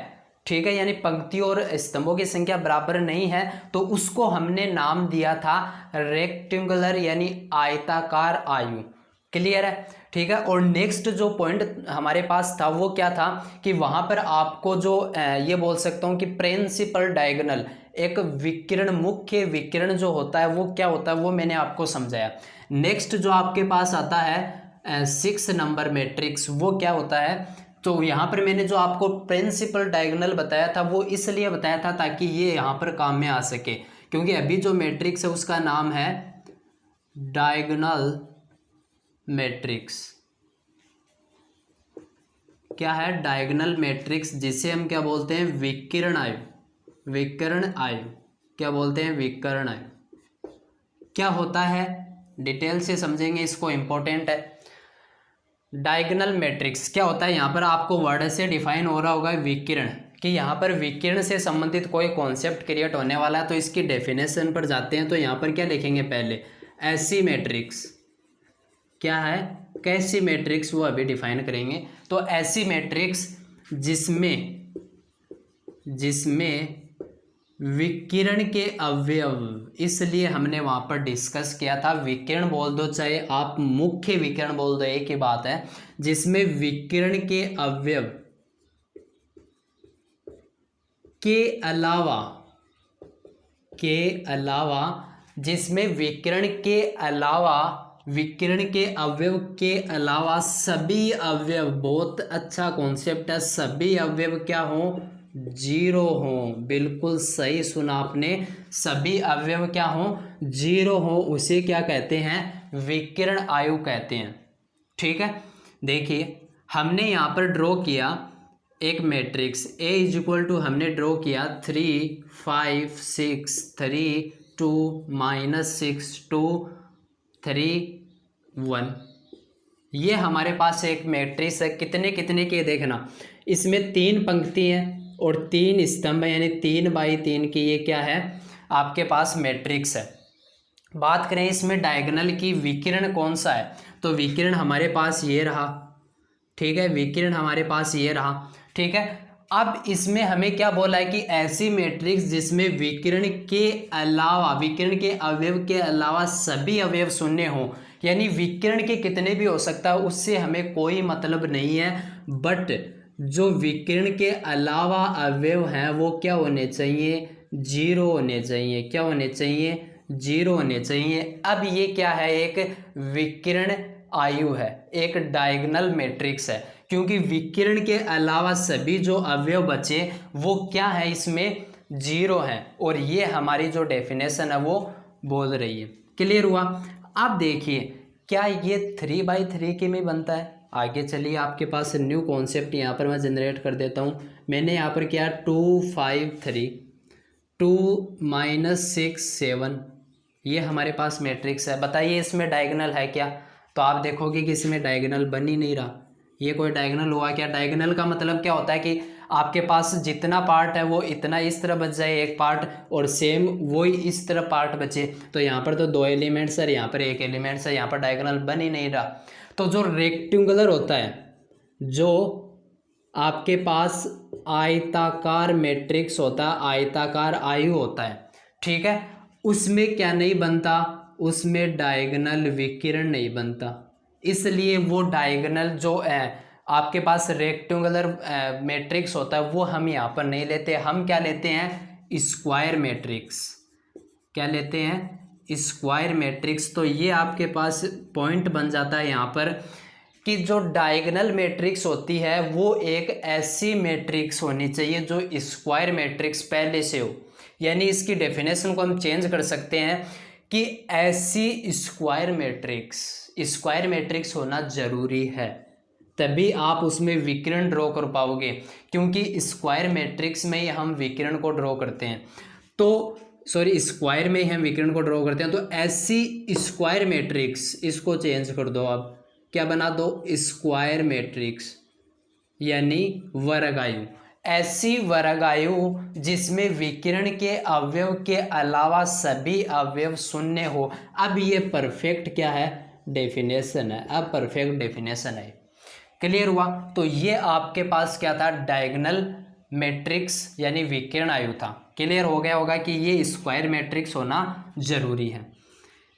ठीक है, यानी पंक्तियों और स्तंभों की संख्या बराबर नहीं है, तो उसको हमने नाम दिया था रेक्टेंगुलर यानी आयताकार आयु। क्लियर है, ठीक है। और नेक्स्ट जो पॉइंट हमारे पास था वो क्या था कि वहां पर आपको जो ये बोल सकता हूं कि प्रिंसिपल डायगोनल, एक विकिरण, मुख्य विकिरण जो होता है वो क्या होता है वो मैंने आपको समझाया। नेक्स्ट जो आपके पास आता है 6 नंबर मैट्रिक्स, वो क्या होता है? तो यहाँ पर मैंने जो आपको प्रिंसिपल डायगोनल बताया था वो इसलिए बताया था ताकि ये यहाँ पर काम में आ सके, क्योंकि अभी जो मैट्रिक्स है उसका नाम है डायगोनल मैट्रिक्स। क्या है? डायगोनल मैट्रिक्स, जिसे हम क्या बोलते हैं? विकिरण आयु। विकिरण आयु क्या बोलते हैं? विकिरण आयु क्या होता है? डिटेल से समझेंगे इसको, इंपॉर्टेंट है। डायगोनल मैट्रिक्स क्या होता है? यहाँ पर आपको वर्ड से डिफाइन हो रहा होगा विकिरण, कि यहाँ पर विकिरण से संबंधित कोई कॉन्सेप्ट क्रिएट होने वाला है। तो इसकी डेफिनेशन पर जाते हैं। तो यहाँ पर क्या लिखेंगे? पहले ऐसी मैट्रिक्स। क्या है? कैसी मैट्रिक्स, वो अभी डिफाइन करेंगे। तो ऐसी मैट्रिक्स जिसमें विकिरण के अवयव, इसलिए हमने वहां पर डिस्कस किया था, विकिरण बोल दो चाहे आप मुख्य विकिरण बोल दो, एक ही बात है, जिसमें विकिरण के अवयव के अलावा जिसमें विकिरण के अवयव के अलावा सभी अवयव, बहुत अच्छा कॉन्सेप्ट है, सभी अवयव क्या हो? 0 हो। बिल्कुल सही सुना आपने, सभी अवयव क्या हो? 0 हो। उसे क्या कहते हैं? विकिरण आयु कहते हैं। ठीक है, देखिए हमने यहाँ पर ड्रॉ किया एक मैट्रिक्स A = हमने ड्रॉ किया 3 5 6 3 2 -6 2 3 1। ये हमारे पास एक मैट्रिक्स है। कितने कितने के देखना, इसमें 3 पंक्ति हैं और 3 स्तंभ है, यानी 3 बाई 3 की ये क्या है? आपके पास मैट्रिक्स है। बात करें इसमें डायगोनल की, विकिरण कौन सा है? तो विकिरण हमारे पास ये रहा। ठीक है, विकिरण हमारे पास ये रहा। ठीक है, अब इसमें हमें क्या बोला है कि ऐसी मैट्रिक्स जिसमें विकिरण के अलावा, विकिरण के अवयव के अलावा सभी अवयव शून्य हो, यानी विकिरण के कितने भी हो सकता है उससे हमें कोई मतलब नहीं है, बट जो विकिरण के अलावा अवयव हैं वो क्या होने चाहिए, जीरो होने चाहिए। क्या होने चाहिए, जीरो होने चाहिए। अब ये क्या है, एक विकिरण आयु है, एक डायगोनल मैट्रिक्स है, क्योंकि विकिरण के अलावा सभी जो अवयव बचे वो क्या है, इसमें जीरो है, और ये हमारी जो डेफिनेशन है वो बोल रही है। क्लियर हुआ। अब देखिए क्या ये 3/3 के में बनता है। आगे चलिए, आपके पास न्यू कॉन्सेप्ट यहाँ पर मैं जनरेट कर देता हूँ। मैंने यहाँ पर क्या 2 5 3 2 -6 7, ये हमारे पास मैट्रिक्स है। बताइए इसमें डायगोनल है क्या, तो आप देखोगे कि इसमें डायगोनल बन ही नहीं रहा। ये कोई डायगोनल हुआ क्या? डायगोनल का मतलब क्या होता है कि आपके पास जितना पार्ट है वो इतना इस तरह बच जाए एक पार्ट, और सेम वही इस तरह पार्ट बचे। तो यहाँ पर तो 2 एलिमेंट्स है, यहाँ पर 1 एलिमेंट्स है, यहाँ पर डायगोनल बन ही नहीं रहा। तो जो रेक्टेंगुलर होता है, जो आपके पास आयताकार मैट्रिक्स होता है, आयताकार आयु होता है, ठीक है, उसमें क्या नहीं बनता, उसमें डायगोनल विकिरण नहीं बनता। इसलिए वो डायगोनल जो है आपके पास रेक्टेंगुलर मैट्रिक्स होता है वो हम यहाँ पर नहीं लेते। हम क्या लेते हैं, स्क्वायर मैट्रिक्स। क्या लेते हैं, स्क्वायर मैट्रिक्स। तो ये आपके पास पॉइंट बन जाता है यहाँ पर कि जो डायगोनल मैट्रिक्स होती है वो एक ऐसी मैट्रिक्स होनी चाहिए जो स्क्वायर मैट्रिक्स पहले से हो। यानी इसकी डेफिनेशन को हम चेंज कर सकते हैं कि ऐसी स्क्वायर मैट्रिक्स होना जरूरी है, तभी आप उसमें विकिरण ड्रॉ कर पाओगे, क्योंकि स्क्वायर मैट्रिक्स में ही हम विकिरण को ड्रॉ करते हैं। तो सॉरी, स्क्वायर में ही हम विकिरण को ड्रॉ करते हैं। तो ऐसी स्क्वायर मैट्रिक्स, इसको चेंज कर दो, आप क्या बना दो, स्क्वायर मैट्रिक्स, यानी वर्गायु। ऐसी वर्गायु जिसमें विकिरण के अवयव के अलावा सभी अवयव शून्य हो। अब ये परफेक्ट क्या है, डेफिनेशन है। अब परफेक्ट डेफिनेशन है। क्लियर हुआ। तो ये आपके पास क्या था, डायगोनल मैट्रिक्स यानी विकिरण आयु था। क्लियर हो गया होगा कि ये स्क्वायर मैट्रिक्स होना जरूरी है।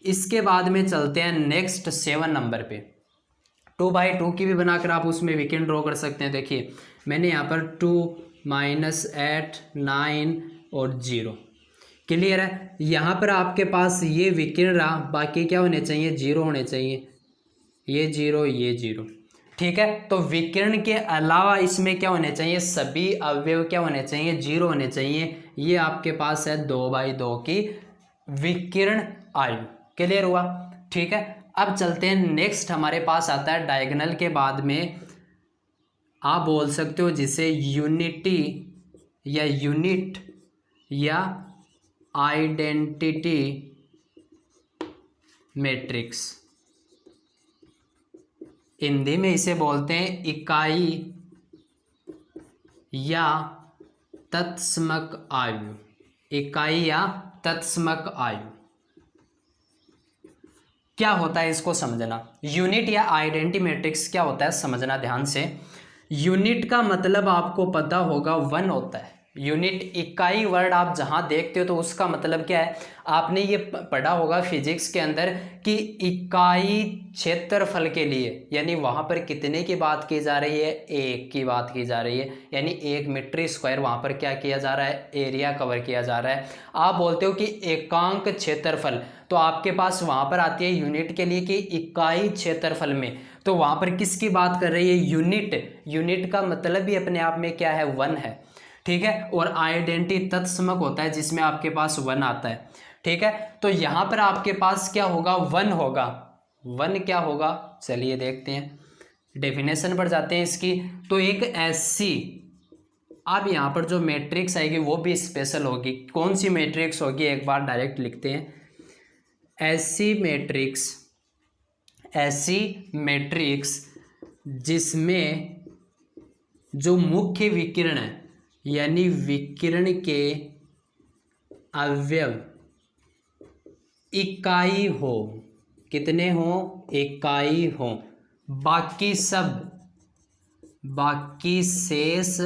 इसके बाद में चलते हैं नेक्स्ट 7 नंबर पे। 2/2 की भी बनाकर आप उसमें विकिरण ड्रॉ कर सकते हैं। देखिए मैंने यहाँ पर 2 -8 9 और 0। क्लियर है। यहाँ पर आपके पास ये विकिरण रहा, बाकी क्या होने चाहिए, जीरो होने चाहिए। ये जीरो, ये जीरो, ठीक है। तो विकिरण के अलावा इसमें क्या होने चाहिए, सभी अवयव क्या होने चाहिए, जीरो होने चाहिए। ये आपके पास है 2/2 की विकिरण आयु। क्लियर हुआ, ठीक है। अब चलते हैं नेक्स्ट, हमारे पास आता है डायगोनल के बाद में आप बोल सकते हो जिसे यूनिटी या यूनिट या आइडेंटिटी मैट्रिक्स। हिंदी में इसे बोलते हैं इकाई या तत्समक आयु। इकाई या तत्समक आयु क्या होता है, इसको समझना। यूनिट या आइडेंटिटी मैट्रिक्स क्या होता है, समझना ध्यान से। यूनिट का मतलब आपको पता होगा 1 होता है। यूनिट, इकाई वर्ड आप जहां देखते हो तो उसका मतलब क्या है, आपने ये पढ़ा होगा फिजिक्स के अंदर कि इकाई क्षेत्रफल के लिए, यानी वहां पर कितने की बात की जा रही है, 1 की बात की जा रही है। यानी 1 मीटर स्क्वायर वहां पर क्या किया जा रहा है, एरिया कवर किया जा रहा है। आप बोलते हो कि एकांक क्षेत्रफल, तो आपके पास वहां पर आती है यूनिट के लिए कि इकाई क्षेत्रफल में, तो वहां पर किसकी बात कर रही है, यूनिट। यूनिट का मतलब भी अपने आप में क्या है, 1 है, ठीक है। और आइडेंटिटी तत्समक होता है जिसमें आपके पास 1 आता है, ठीक है। तो यहां पर आपके पास क्या होगा, 1 होगा। 1 क्या होगा, चलिए देखते हैं, डेफिनेशन पर जाते हैं इसकी। तो एक ऐसी, अब यहां पर जो मैट्रिक्स आएगी वो भी स्पेशल होगी। कौन सी मैट्रिक्स होगी, एक बार डायरेक्ट लिखते हैं, ऐसी मैट्रिक्स जिसमें जो मुख्य विकिरण है, यानी विकिरण के अवयव इकाई हो। कितने हो, इकाई हो, बाकी सब बाकी शेष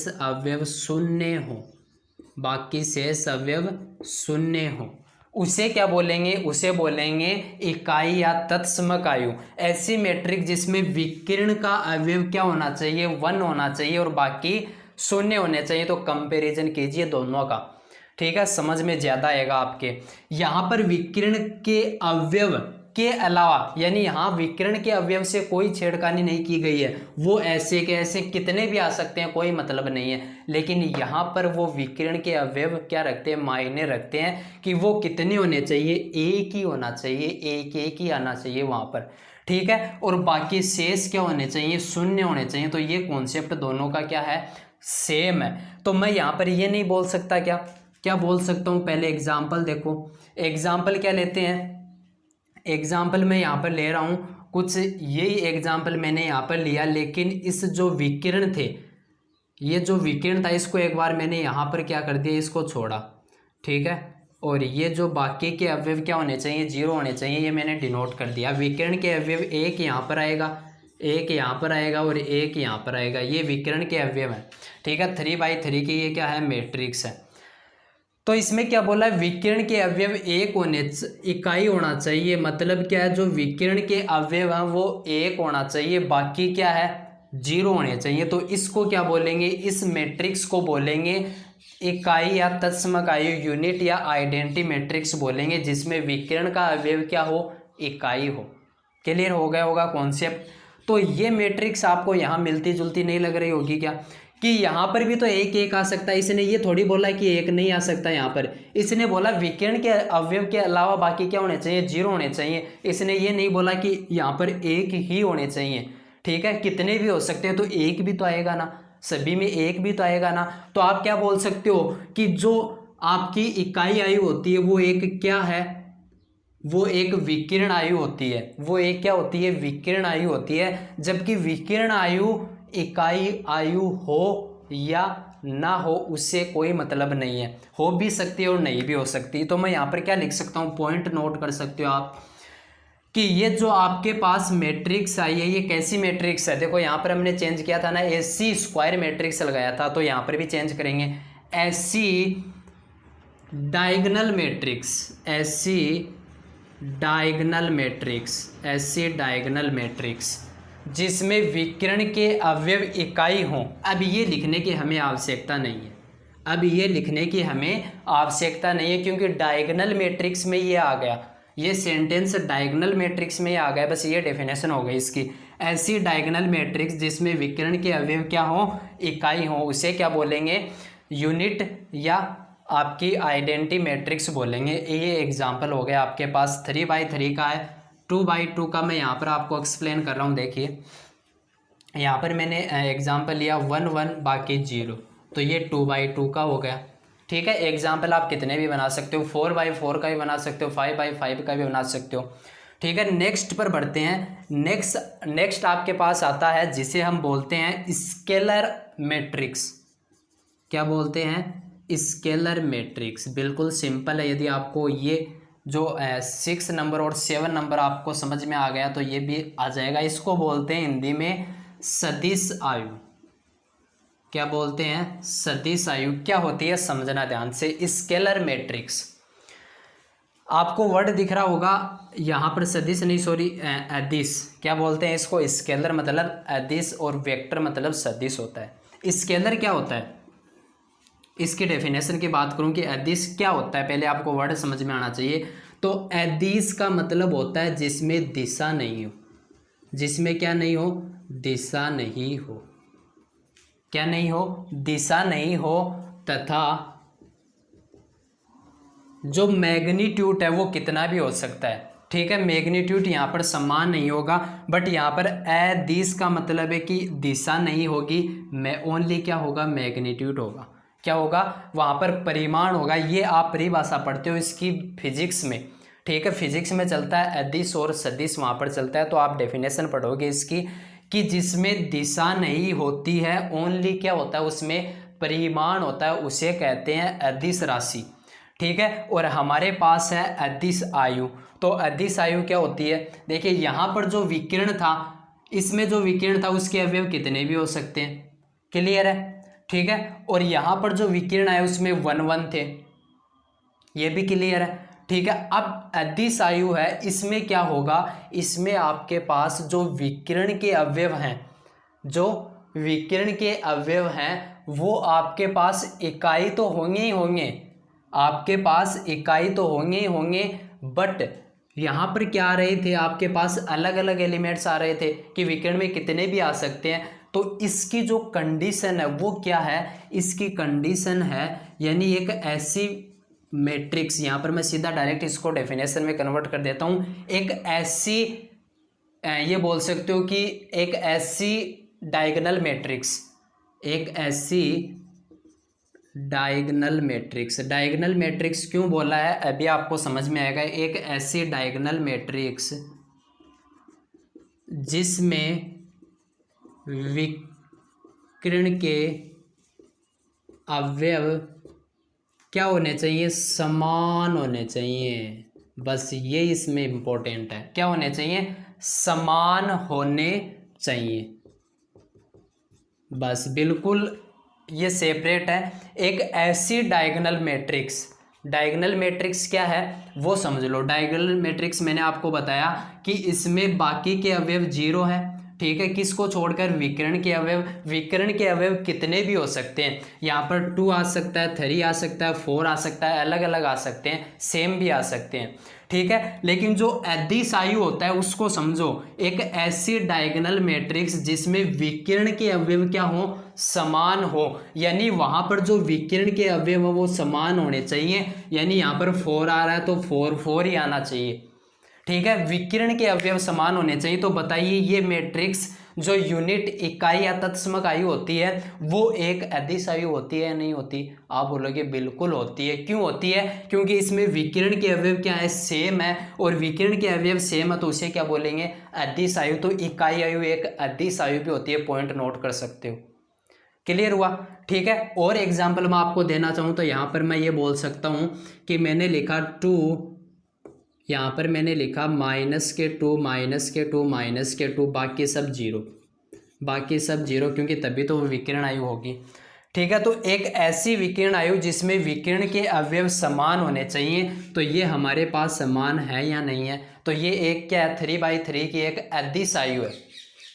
अवयव शून्य हो, बाकी शेष अवयव शून्य हो, उसे क्या बोलेंगे? उसे बोलेंगे इकाई या तत्समक आयु। ऐसी मैट्रिक्स जिसमें विकिरण का अवयव क्या होना चाहिए? 1 होना चाहिए और बाकी शून्य होने चाहिए। तो कंपैरिजन कीजिए दोनों का, ठीक है, समझ में ज्यादा आएगा आपके। यहाँ पर विकिरण के अवयव के अलावा, यानी यहाँ विकिरण के अवयव से कोई छेड़खानी नहीं की गई है, वो ऐसे के ऐसे कितने भी आ सकते हैं, कोई मतलब नहीं है। लेकिन यहाँ पर वो विकिरण के अवयव क्या रखते हैं? मायने रखते हैं कि वो कितने होने चाहिए? एक ही होना चाहिए, एक ही आना चाहिए वहां पर, ठीक है। और बाकी शेष क्या होने चाहिए? शून्य होने चाहिए। तो ये कॉन्सेप्ट दोनों का क्या है? सेम है। तो मैं यहाँ पर ये नहीं बोल सकता, क्या बोल सकता हूँ? पहले एग्जाम्पल देखो, एग्जाम्पल क्या लेते हैं? एग्जाम्पल मैं यहाँ पर ले रहा हूँ कुछ, यही एग्जाम्पल मैंने यहाँ पर लिया, लेकिन इस जो विकिरण थे, ये जो विकिरण था इसको एक बार मैंने यहाँ पर क्या कर दिया? इसको छोड़ा, ठीक है। और ये जो बाकी के अवयव क्या होने चाहिए? 0 होने चाहिए, ये मैंने डिनोट कर दिया। विकिरण के अवयव एक यहाँ पर आएगा, एक यहाँ पर आएगा और एक यहाँ पर आएगा, ये विकिरण के अवयव है, ठीक है। 3x3 की ये क्या है? मैट्रिक्स है। तो इसमें क्या बोला है? विकिरण के अवयव एक इकाई होना चाहिए। मतलब क्या है? जो विकिरण के अवयव हैं वो एक होना चाहिए, बाकी क्या है? 0 होने चाहिए। तो इसको क्या बोलेंगे? इस मैट्रिक्स को बोलेंगे इकाई या तत्समक आयु, यूनिट या आइडेंटिटी मैट्रिक्स बोलेंगे, जिसमें विकिरण का अवयव क्या हो? इकाई हो। क्लियर हो गया होगा कॉन्सेप्ट? तो ये मैट्रिक्स आपको यहाँ मिलती जुलती नहीं लग रही होगी क्या? कि यहाँ पर भी तो एक आ सकता है। इसने ये थोड़ी बोला कि एक नहीं आ सकता, यहाँ पर इसने बोला विकिरण के अवयव के अलावा बाकी क्या होने चाहिए? 0 होने चाहिए। इसने ये नहीं बोला कि यहाँ पर एक ही होने चाहिए, ठीक है। कितने भी हो सकते हैं, तो एक भी तो आएगा ना, सभी में एक भी तो आएगा ना। तो आप क्या बोल सकते हो कि जो आपकी इकाई आयु होती है वो एक क्या है? वो एक विकिरण आयु होती है। वो एक क्या होती है? विकिरण आयु होती है। जबकि विकिरण आयु इकाई आयु हो या ना हो उससे कोई मतलब नहीं है, हो भी सकती है और नहीं भी हो सकती। तो मैं यहाँ पर क्या लिख सकता हूँ? पॉइंट नोट कर सकते हो आप कि ये जो आपके पास मैट्रिक्स आई है ये कैसी मैट्रिक्स है? देखो यहाँ पर हमने चेंज किया था ना, एससी स्क्वायर मैट्रिक्स लगाया था, तो यहाँ पर भी चेंज करेंगे SC diagonal matrix, SC diagonal matrix, जिसमें विकिरण के अवयव इकाई हों। अब ये लिखने की हमें आवश्यकता नहीं है, क्योंकि डायगोनल मैट्रिक्स में ये आ गया, ये सेंटेंस डायगोनल मैट्रिक्स में ही आ गया, बस ये डेफिनेशन हो गई इसकी। ऐसी डायगोनल मैट्रिक्स जिसमें विकिरण के अवयव क्या हो? इकाई हो, उसे क्या बोलेंगे? यूनिट या आपकी आइडेंटिटी मैट्रिक्स बोलेंगे। ये एग्जाम्पल हो गया आपके पास 3x3 का है, 2x2 का मैं यहाँ पर आपको एक्सप्लेन कर रहा हूँ। देखिए यहाँ पर मैंने एग्जाम्पल लिया 1 1 बाकी 0, तो ये 2x2 का हो गया, ठीक है। एग्जाम्पल आप कितने भी बना सकते हो, 4x4 का भी बना सकते हो, 5x5 का भी बना सकते हो, ठीक है। नेक्स्ट पर बढ़ते हैं। नेक्स्ट आपके पास आता है जिसे हम बोलते हैं स्केलर मैट्रिक्स। क्या बोलते हैं? Scalar matrix. बिल्कुल सिंपल है। यदि आपको ये जो 6 नंबर और 7 नंबर आपको समझ में आ गया तो ये भी आ जाएगा। इसको बोलते हैं हिंदी में सदिश आयु। क्या बोलते हैं? सदिश आयु। क्या होती है समझना ध्यान से। स्केलर मैट्रिक्स, आपको वर्ड दिख रहा होगा यहाँ पर, सदिश नहीं सॉरी अदिश। क्या बोलते हैं इसको? स्केलर मतलब अदिश और वेक्टर मतलब सदिश होता है। स्केलर क्या होता है? इसकी डेफिनेशन की बात करूं कि अदिश क्या होता है, पहले आपको वर्ड समझ में आना चाहिए। तो अदिश का मतलब होता है जिसमें दिशा नहीं हो। जिसमें क्या नहीं हो? दिशा नहीं हो। क्या नहीं हो? दिशा नहीं हो। तथा जो मैग्नीट्यूड है वो कितना भी हो सकता है, ठीक है। मैग्नीट्यूड यहाँ पर समान नहीं होगा, बट यहाँ पर अदिश का मतलब है कि दिशा नहीं होगी, मैं ओनली क्या होगा? मैग्नीट्यूड होगा। क्या होगा? वहाँ पर परिमाण होगा। ये आप परिभाषा पढ़ते हो इसकी फिजिक्स में, ठीक है। फिजिक्स में चलता है अदिश और सदिश, वहाँ पर चलता है, तो आप डेफिनेशन पढ़ोगे इसकी कि जिसमें दिशा नहीं होती है, ओनली क्या होता है? उसमें परिमाण होता है, उसे कहते हैं अदिश राशि, ठीक है। और हमारे पास है अदिश आयु। तो अदिश आयु क्या होती है? देखिए यहाँ पर जो विकिरण था इसमें जो विकिरण था उसके अवयव कितने भी हो सकते हैं। क्लियर है, ठीक है। और यहाँ पर जो विकिरण आया उसमें 1 1 थे, ये भी क्लियर है, ठीक है। अब अदिश आयु है, इसमें क्या होगा, इसमें आपके पास जो विकिरण के अवयव हैं, जो विकिरण के अवयव हैं वो आपके पास इकाई तो होंगे ही होंगे, आपके पास इकाई तो होंगे ही होंगे, बट यहाँ पर क्या आ रहे थे, आपके पास अलग अलग एलिमेंट्स आ रहे थे कि विकिरण में कितने भी आ सकते हैं। तो इसकी जो कंडीशन है वो क्या है, इसकी कंडीशन है यानी एक ऐसी मैट्रिक्स, यहाँ पर मैं सीधा डायरेक्ट इसको डेफिनेशन में कन्वर्ट कर देता हूँ, एक ऐसी ये बोल सकते हो कि एक ऐसी डायगोनल मैट्रिक्स, एक ऐसी डायगोनल मैट्रिक्स, डायगोनल मैट्रिक्स क्यों बोला है अभी आपको समझ में आएगा, एक ऐसी डायगोनल मैट्रिक्स जिसमें विकिरण के अवयव क्या होने चाहिए, समान होने चाहिए, बस ये इसमें इम्पोर्टेंट है, क्या होने चाहिए, समान होने चाहिए, बस बिल्कुल ये सेपरेट है। एक ऐसी डायगोनल मैट्रिक्स, डायगोनल मैट्रिक्स क्या है वो समझ लो। डायगोनल मैट्रिक्स मैंने आपको बताया कि इसमें बाकी के अवयव 0 है, ठीक है, किसको छोड़कर, विकिरण के अवयव। विकिरण के अवयव कितने भी हो सकते हैं, यहाँ पर 2 आ सकता है, 3 आ सकता है, 4 आ सकता है, अलग अलग आ सकते हैं, सेम भी आ सकते हैं, ठीक है। लेकिन जो अदिश आयु होता है उसको समझो, एक ऐसी डायगोनल मैट्रिक्स जिसमें विकिरण के अवयव क्या हो, समान हो, यानी वहां पर जो विकिरण के अवयव हो वो समान होने चाहिए, यानी यहाँ पर 4 आ रहा है तो 4 4 ही आना चाहिए, ठीक है, विकिरण के अवयव समान होने चाहिए। तो बताइए ये मैट्रिक्स जो यूनिट इकाई या तत्समक आयु होती है वो एक अदिश आयु होती है या नहीं होती, आप बोलोगे बिल्कुल होती है। क्यों होती है, क्योंकि इसमें विकिरण के अवयव क्या है, सेम है, और विकिरण के अवयव सेम है तो उसे क्या बोलेंगे, अदिश आयु। तो इकाई आयु एक अदिश आयु भी होती है, पॉइंट नोट कर सकते हो। क्लियर हुआ, ठीक है। और एग्जाम्पल मैं आपको देना चाहूँ तो यहाँ पर मैं ये बोल सकता हूँ कि मैंने लिखा 2, यहाँ पर मैंने लिखा -2 -2 -2, बाकी सब 0, बाकी सब 0, क्योंकि तभी तो विकिरण आयु होगी, ठीक है। तो एक ऐसी विकिरण आयु जिसमें विकिरण के अवयव समान होने चाहिए, तो ये हमारे पास समान है या नहीं है, तो ये एक क्या है, 3/3 की एक अदिश आयु है।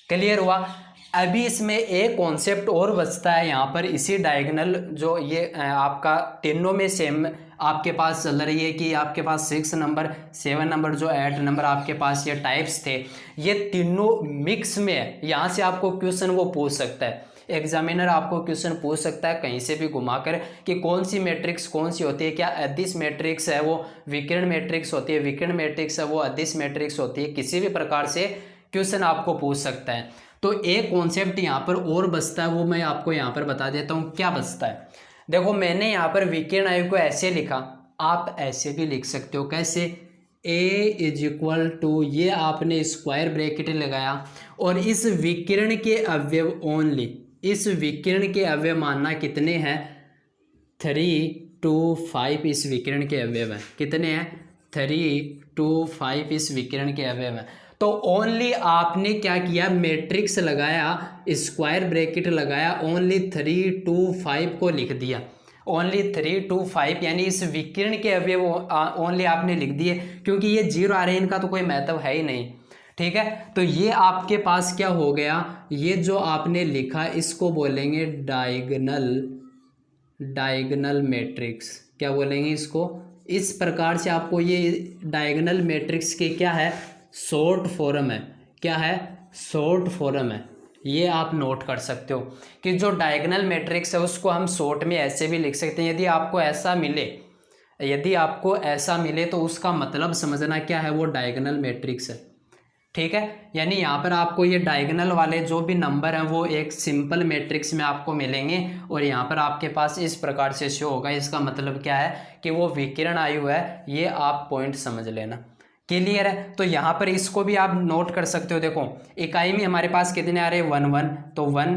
क्लियर हुआ। अभी इसमें एक कॉन्सेप्ट और बचता है यहाँ पर, इसी डायगोनल जो ये आपका तीनों में सेम आपके पास चल रही है कि आपके पास 6 नंबर 7 नंबर जो 8 नंबर आपके पास ये टाइप्स थे, ये तीनों मिक्स में है। यहाँ से आपको क्वेश्चन वो पूछ सकता है, एग्जामिनर आपको क्वेश्चन पूछ सकता है कहीं से भी घुमाकर कि कौन सी मैट्रिक्स कौन सी होती है, क्या अदिश मैट्रिक्स है वो विकिरण मैट्रिक्स होती है, विकिरण मैट्रिक्स है वो अदिश मैट्रिक्स होती है, किसी भी प्रकार से क्वेश्चन आपको पूछ सकता है। तो एक कॉन्सेप्ट यहाँ पर और बचता है, वो मैं आपको यहाँ पर बता देता हूँ क्या बचता है। देखो मैंने यहाँ पर विकिरण आयु को ऐसे लिखा, आप ऐसे भी लिख सकते हो, कैसे, A = ये आपने स्क्वायर ब्रैकेट लगाया, और इस विकिरण के अवयव ओनली, इस विकिरण के अवयव मानना कितने हैं, 3 2 5 इस विकिरण के अवयव हैं, कितने हैं, 3 2 5 इस विकिरण के अवयव हैं। तो ओनली आपने क्या किया, मैट्रिक्स लगाया, स्क्वायर ब्रैकेट लगाया, ओनली 3 2 5 को लिख दिया, ओनली 3 2 5, यानी इस विकिरण के अवयव ओनली आपने लिख दिए, क्योंकि ये 0 आ रहे हैं, इनका तो कोई महत्व है ही नहीं, ठीक है। तो ये आपके पास क्या हो गया, ये जो आपने लिखा इसको बोलेंगे डायगोनल मैट्रिक्स, क्या बोलेंगे इसको, इस प्रकार से आपको ये डायगोनल मैट्रिक्स के क्या है, शॉर्ट फॉर्म है, क्या है, शॉर्ट फॉर्म है। ये आप नोट कर सकते हो कि जो डायगोनल मैट्रिक्स है उसको हम शॉर्ट में ऐसे भी लिख सकते हैं। यदि आपको ऐसा मिले, यदि आपको ऐसा मिले तो उसका मतलब समझना क्या है, वो डायगोनल मैट्रिक्स है, ठीक है। यानी यहाँ पर आपको ये डायगोनल वाले जो भी नंबर हैं वो एक सिंपल मैट्रिक्स में आपको मिलेंगे, और यहाँ पर आपके पास इस प्रकार से शो होगा। इसका मतलब क्या है कि वो विकिरण आयु है, ये आप पॉइंट समझ लेना। क्लियर है। तो यहाँ पर इसको भी आप नोट कर सकते हो। देखो इकाई में हमारे पास कितने आ रहे हैं, 1 1, तो 1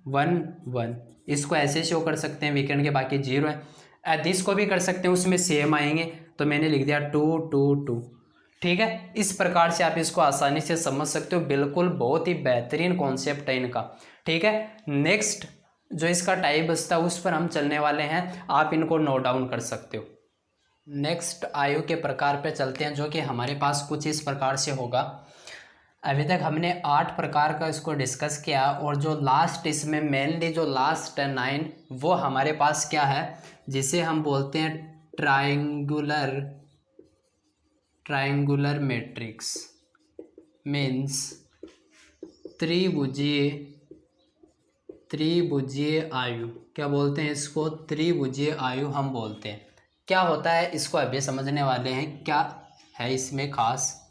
1 1, इसको ऐसे शो कर सकते हैं, विकिरण के बाकी 0 है। अदिश को भी कर सकते हैं, उसमें सेम आएंगे, तो मैंने लिख दिया 2 2 2, ठीक है, इस प्रकार से आप इसको आसानी से समझ सकते हो। बिल्कुल बहुत ही बेहतरीन कॉन्सेप्ट है इनका। ठीक है, नेक्स्ट जो इसका टाइप बचता है उस पर हम चलने वाले हैं, आप इनको नोट डाउन कर सकते हो। नेक्स्ट आयु के प्रकार पे चलते हैं, जो कि हमारे पास कुछ इस प्रकार से होगा। अभी तक हमने 8 प्रकार का इसको डिस्कस किया, और जो लास्ट इसमें मेनली जो लास्ट है 9, वो हमारे पास क्या है, जिसे हम बोलते हैं ट्रायंगुलर मैट्रिक्स, मीन्स त्रिभुजीय आयु। क्या बोलते हैं इसको? त्रिभुजीय आयु हम बोलते हैं। क्या होता है इसको अभी समझने वाले हैं, क्या है इसमें खास।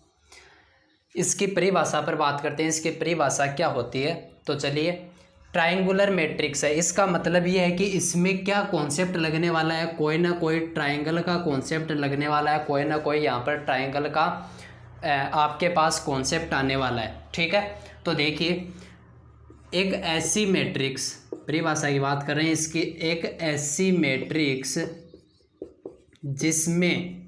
इसकी परिभाषा पर बात करते हैं, इसकी परिभाषा क्या होती है। तो चलिए, ट्रायंगुलर मैट्रिक्स है, इसका मतलब ये है कि इसमें क्या कॉन्सेप्ट लगने वाला है, कोई ना कोई ट्रायंगल का कॉन्सेप्ट लगने वाला है, कोई ना कोई यहाँ पर ट्रायंगल का आपके पास कॉन्सेप्ट आने वाला है। ठीक है, तो देखिए, एक ऐसी मैट्रिक्स, परिभाषा की बात कर रहे हैं इसकी, एक ऐसी मैट्रिक्स जिसमें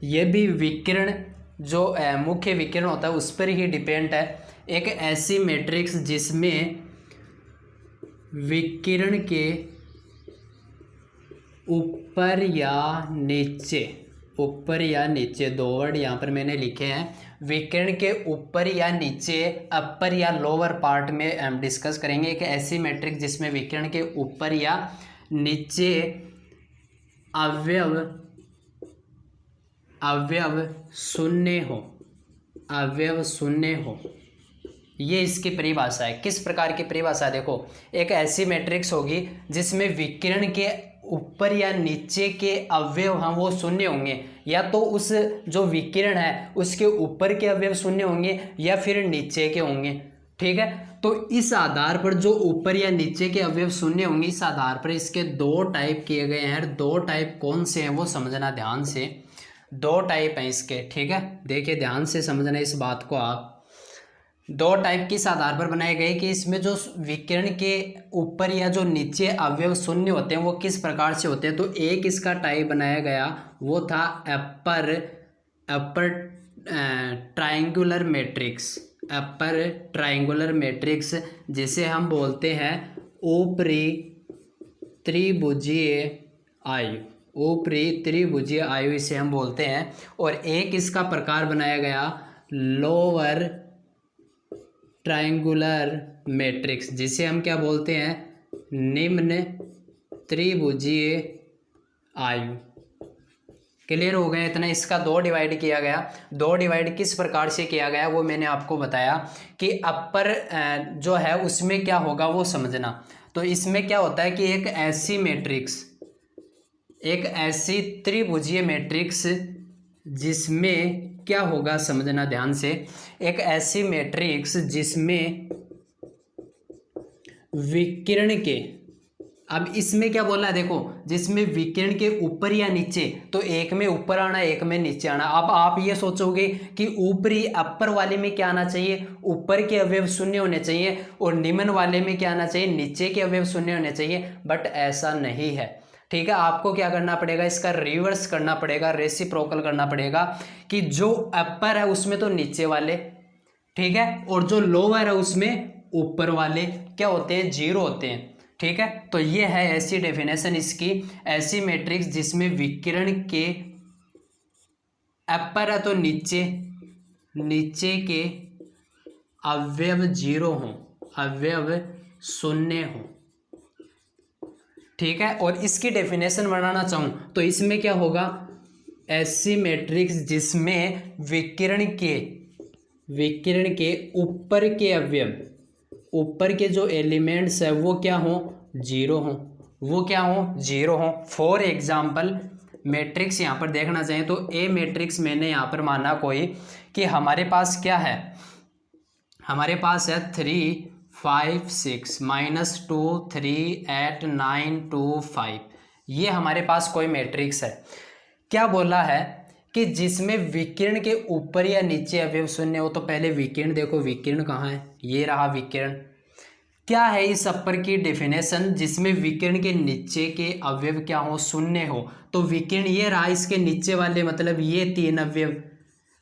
ये भी विकिरण जो मुख्य विकिरण होता है उस पर ही डिपेंड है। एक ऐसी मैट्रिक्स जिसमें विकिरण के ऊपर या नीचे 2 वर्ड यहाँ पर मैंने लिखे हैं। विकिरण के ऊपर या नीचे, अपर या लोअर पार्ट में हम डिस्कस करेंगे। एक ऐसी मैट्रिक्स जिसमें विकिरण के ऊपर या नीचे अवयव शून्य हो, ये इसकी परिभाषा है। किस प्रकार की परिभाषा है? देखो, एक ऐसी मैट्रिक्स होगी जिसमें विकिरण के ऊपर या नीचे के अवयव हैं वो शून्य होंगे, या तो उस जो विकिरण है उसके ऊपर के अवयव शून्य होंगे या फिर नीचे के होंगे। ठीक है, तो इस आधार पर जो ऊपर या नीचे के अवयव शून्य होंगे, इस आधार पर इसके 2 टाइप किए गए हैं। 2 टाइप कौन से हैं वो समझना ध्यान से। 2 टाइप हैं इसके। ठीक है, देखिए ध्यान से समझना इस बात को आप। 2 टाइप किस आधार पर बनाए गए कि इसमें जो विकिरण के ऊपर या जो नीचे अवयव शून्य होते हैं वो किस प्रकार से होते हैं। तो एक इसका टाइप बनाया गया वो था अपर ट्रायंगुलर मैट्रिक्स, जिसे हम बोलते हैं ऊपरी त्रिभुजीय आयु, इसे हम बोलते हैं। और एक इसका प्रकार बनाया गया लोअर ट्रायंगुलर मैट्रिक्स, जिसे हम क्या बोलते हैं, निम्न त्रिभुजीय आयु। क्लियर हो गया इतना? इसका 2 डिवाइड किया गया। 2 डिवाइड किस प्रकार से किया गया वो मैंने आपको बताया कि अपर जो है उसमें क्या होगा वो समझना। तो इसमें क्या होता है कि एक ऐसी त्रिभुजीय मैट्रिक्स जिसमें क्या होगा समझना ध्यान से। एक ऐसी मैट्रिक्स जिसमें विकिरण के, अब इसमें क्या बोला है देखो, जिसमें विकिरण के ऊपर या नीचे, तो एक में ऊपर आना एक में नीचे आना। अब आप ये सोचोगे कि ऊपरी अपर वाले में क्या आना चाहिए, ऊपर के अवयव शून्य होने चाहिए, और निम्न वाले में क्या आना चाहिए, नीचे के अवयव शून्य होने चाहिए। बट ऐसा नहीं है। ठीक है, आपको क्या करना पड़ेगा, इसका रिवर्स करना पड़ेगा, रेसिप्रोकल करना पड़ेगा कि जो अपर है उसमें तो नीचे वाले, ठीक है, और जो लोअर है उसमें ऊपर वाले क्या होते हैं, 0 होते हैं। ठीक है, तो ये है ऐसी डेफिनेशन इसकी, ऐसी मैट्रिक्स जिसमें विकिरण के अपर है तो नीचे के अवयव 0 हों, अवयव शून्य हों। ठीक है, और इसकी डेफिनेशन बनाना चाहूँ तो इसमें क्या होगा, ऐसी मैट्रिक्स जिसमें विकिरण के ऊपर के अवयव, ऊपर के जो एलिमेंट्स है वो क्या हो, 0 हो, वो क्या हो, 0 हो। फॉर एग्जाम्पल मैट्रिक्स यहाँ पर देखना चाहिए तो ए मैट्रिक्स मैंने यहाँ पर माना कोई कि हमारे पास क्या है, हमारे पास है 3 5 6 -2 3 8 9 2 5। ये हमारे पास कोई मैट्रिक्स है। क्या बोला है कि जिसमें विकिरण के ऊपर या नीचे अवयव शून्य हो। तो पहले विकिरण देखो, विकिरण कहाँ है, ये रहा विकिरण। क्या है इस अपर की डेफिनेशन, जिसमें विकिरण के नीचे के अवयव क्या हो, शून्य हो। तो विकिरण ये रहा, इसके नीचे वाले मतलब ये 3 अवयव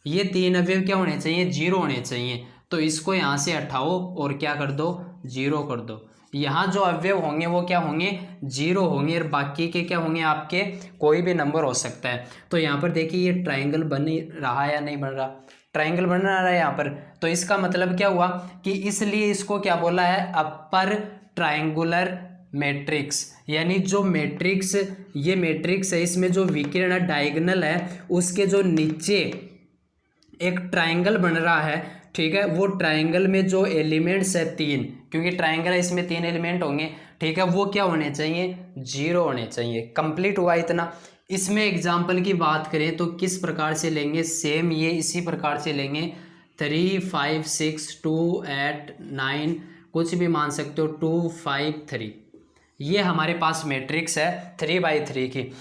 ये 3 अवयव क्या होने चाहिए, 0 होने चाहिए। तो इसको यहाँ से हटाओ और क्या कर दो, 0 कर दो। यहाँ जो अवयव होंगे वो क्या होंगे, 0 होंगे, और बाकी के क्या होंगे आपके, कोई भी नंबर हो सकता है। तो यहाँ पर देखिए ये ट्राइंगल बन रहा है या नहीं बन रहा, ट्राइंगल बन रहा है यहाँ पर। तो इसका मतलब क्या हुआ कि इसलिए इसको क्या बोला है, अपर ट्राइंगुलर मैट्रिक्स। यानी जो मैट्रिक्स, ये मैट्रिक्स है, इसमें जो विकर्ण डायगोनल है उसके जो नीचे एक ट्राइंगल बन रहा है, ठीक है, वो ट्राइंगल में जो एलिमेंट्स है 3, क्योंकि ट्राइंगल है इसमें 3 एलिमेंट होंगे, ठीक है, वो क्या होने चाहिए, 0 होने चाहिए। कंप्लीट हुआ इतना। इसमें एग्जाम्पल की बात करें तो किस प्रकार से लेंगे, सेम ये इसी प्रकार से लेंगे, 3 5 6 2 8 9, कुछ भी मान सकते हो, 2 5 3, ये हमारे पास मैट्रिक्स है 3/3 की।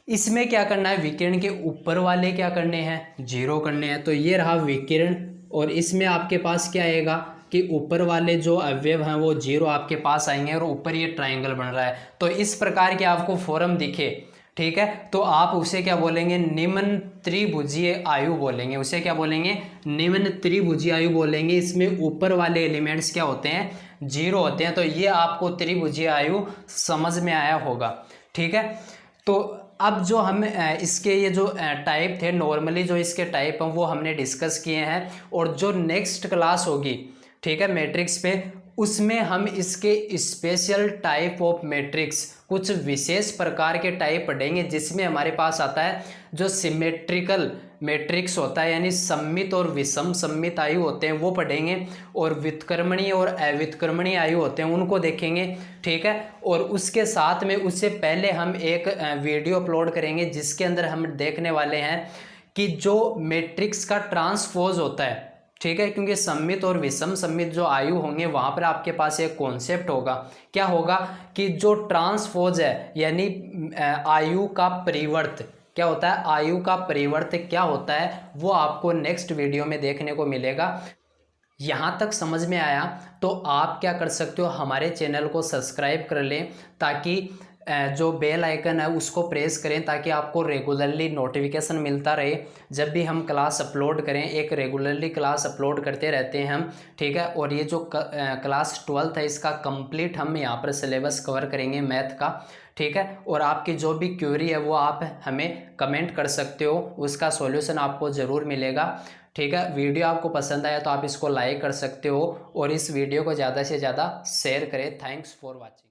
इसमें क्या करना है, विकर्ण के ऊपर वाले क्या करने हैं, 0 करने हैं। तो ये रहा विकर्ण, और इसमें आपके पास क्या आएगा कि ऊपर वाले जो अवयव हैं वो 0 आपके पास आएंगे, और ऊपर ये ट्राइंगल बन रहा है। तो इस प्रकार के आपको फॉर्म दिखे, ठीक है, तो आप उसे क्या बोलेंगे, निम्न त्रिभुजीय आयु बोलेंगे। उसे क्या बोलेंगे, निम्न त्रिभुजीय आयु बोलेंगे। इसमें ऊपर वाले एलिमेंट्स क्या होते हैं, 0 होते हैं। तो ये आपको त्रिभुजीय आयु समझ में आया होगा, ठीक है। तो अब जो हम इसके ये जो टाइप थे, नॉर्मली जो इसके टाइप हैं वो हमने डिस्कस किए हैं, और जो नेक्स्ट क्लास होगी, ठीक है, मैट्रिक्स पे, उसमें हम इसके स्पेशल टाइप ऑफ मैट्रिक्स, कुछ विशेष प्रकार के टाइप पढ़ेंगे, जिसमें हमारे पास आता है जो सिमेट्रिकल मैट्रिक्स होता है, यानी सममित और विषम सममित आयु होते हैं, वो पढ़ेंगे, और व्युत्क्रमणीय और अव्युत्क्रमणीय आयु होते हैं, उनको देखेंगे, ठीक है। और उसके साथ में, उससे पहले हम एक वीडियो अपलोड करेंगे जिसके अंदर हम देखने वाले हैं कि जो मैट्रिक्स का ट्रांसपोज होता है, ठीक है, क्योंकि सममित और विषम सममित जो आयु होंगे वहां पर आपके पास एक कॉन्सेप्ट होगा, क्या होगा कि जो ट्रांसपोज है, यानी आयु का परिवर्त क्या होता है, आयु का परिवर्त क्या होता है, वो आपको नेक्स्ट वीडियो में देखने को मिलेगा। यहाँ तक समझ में आया तो आप क्या कर सकते हो, हमारे चैनल को सब्सक्राइब कर लें, ताकि जो बेल आइकन है उसको प्रेस करें, ताकि आपको रेगुलरली नोटिफिकेशन मिलता रहे जब भी हम क्लास अपलोड करें। एक रेगुलरली क्लास अपलोड करते रहते हैं हम, ठीक है। और ये जो क्लास 12th है इसका कंप्लीट हम यहाँ पर सिलेबस कवर करेंगे मैथ का, ठीक है। और आपकी जो भी क्वेरी है वो आप हमें कमेंट कर सकते हो, उसका सॉल्यूशन आपको ज़रूर मिलेगा, ठीक है। वीडियो आपको पसंद आया तो आप इसको लाइक कर सकते हो, और इस वीडियो को ज़्यादा से ज़्यादा शेयर करें। Thanks for watching.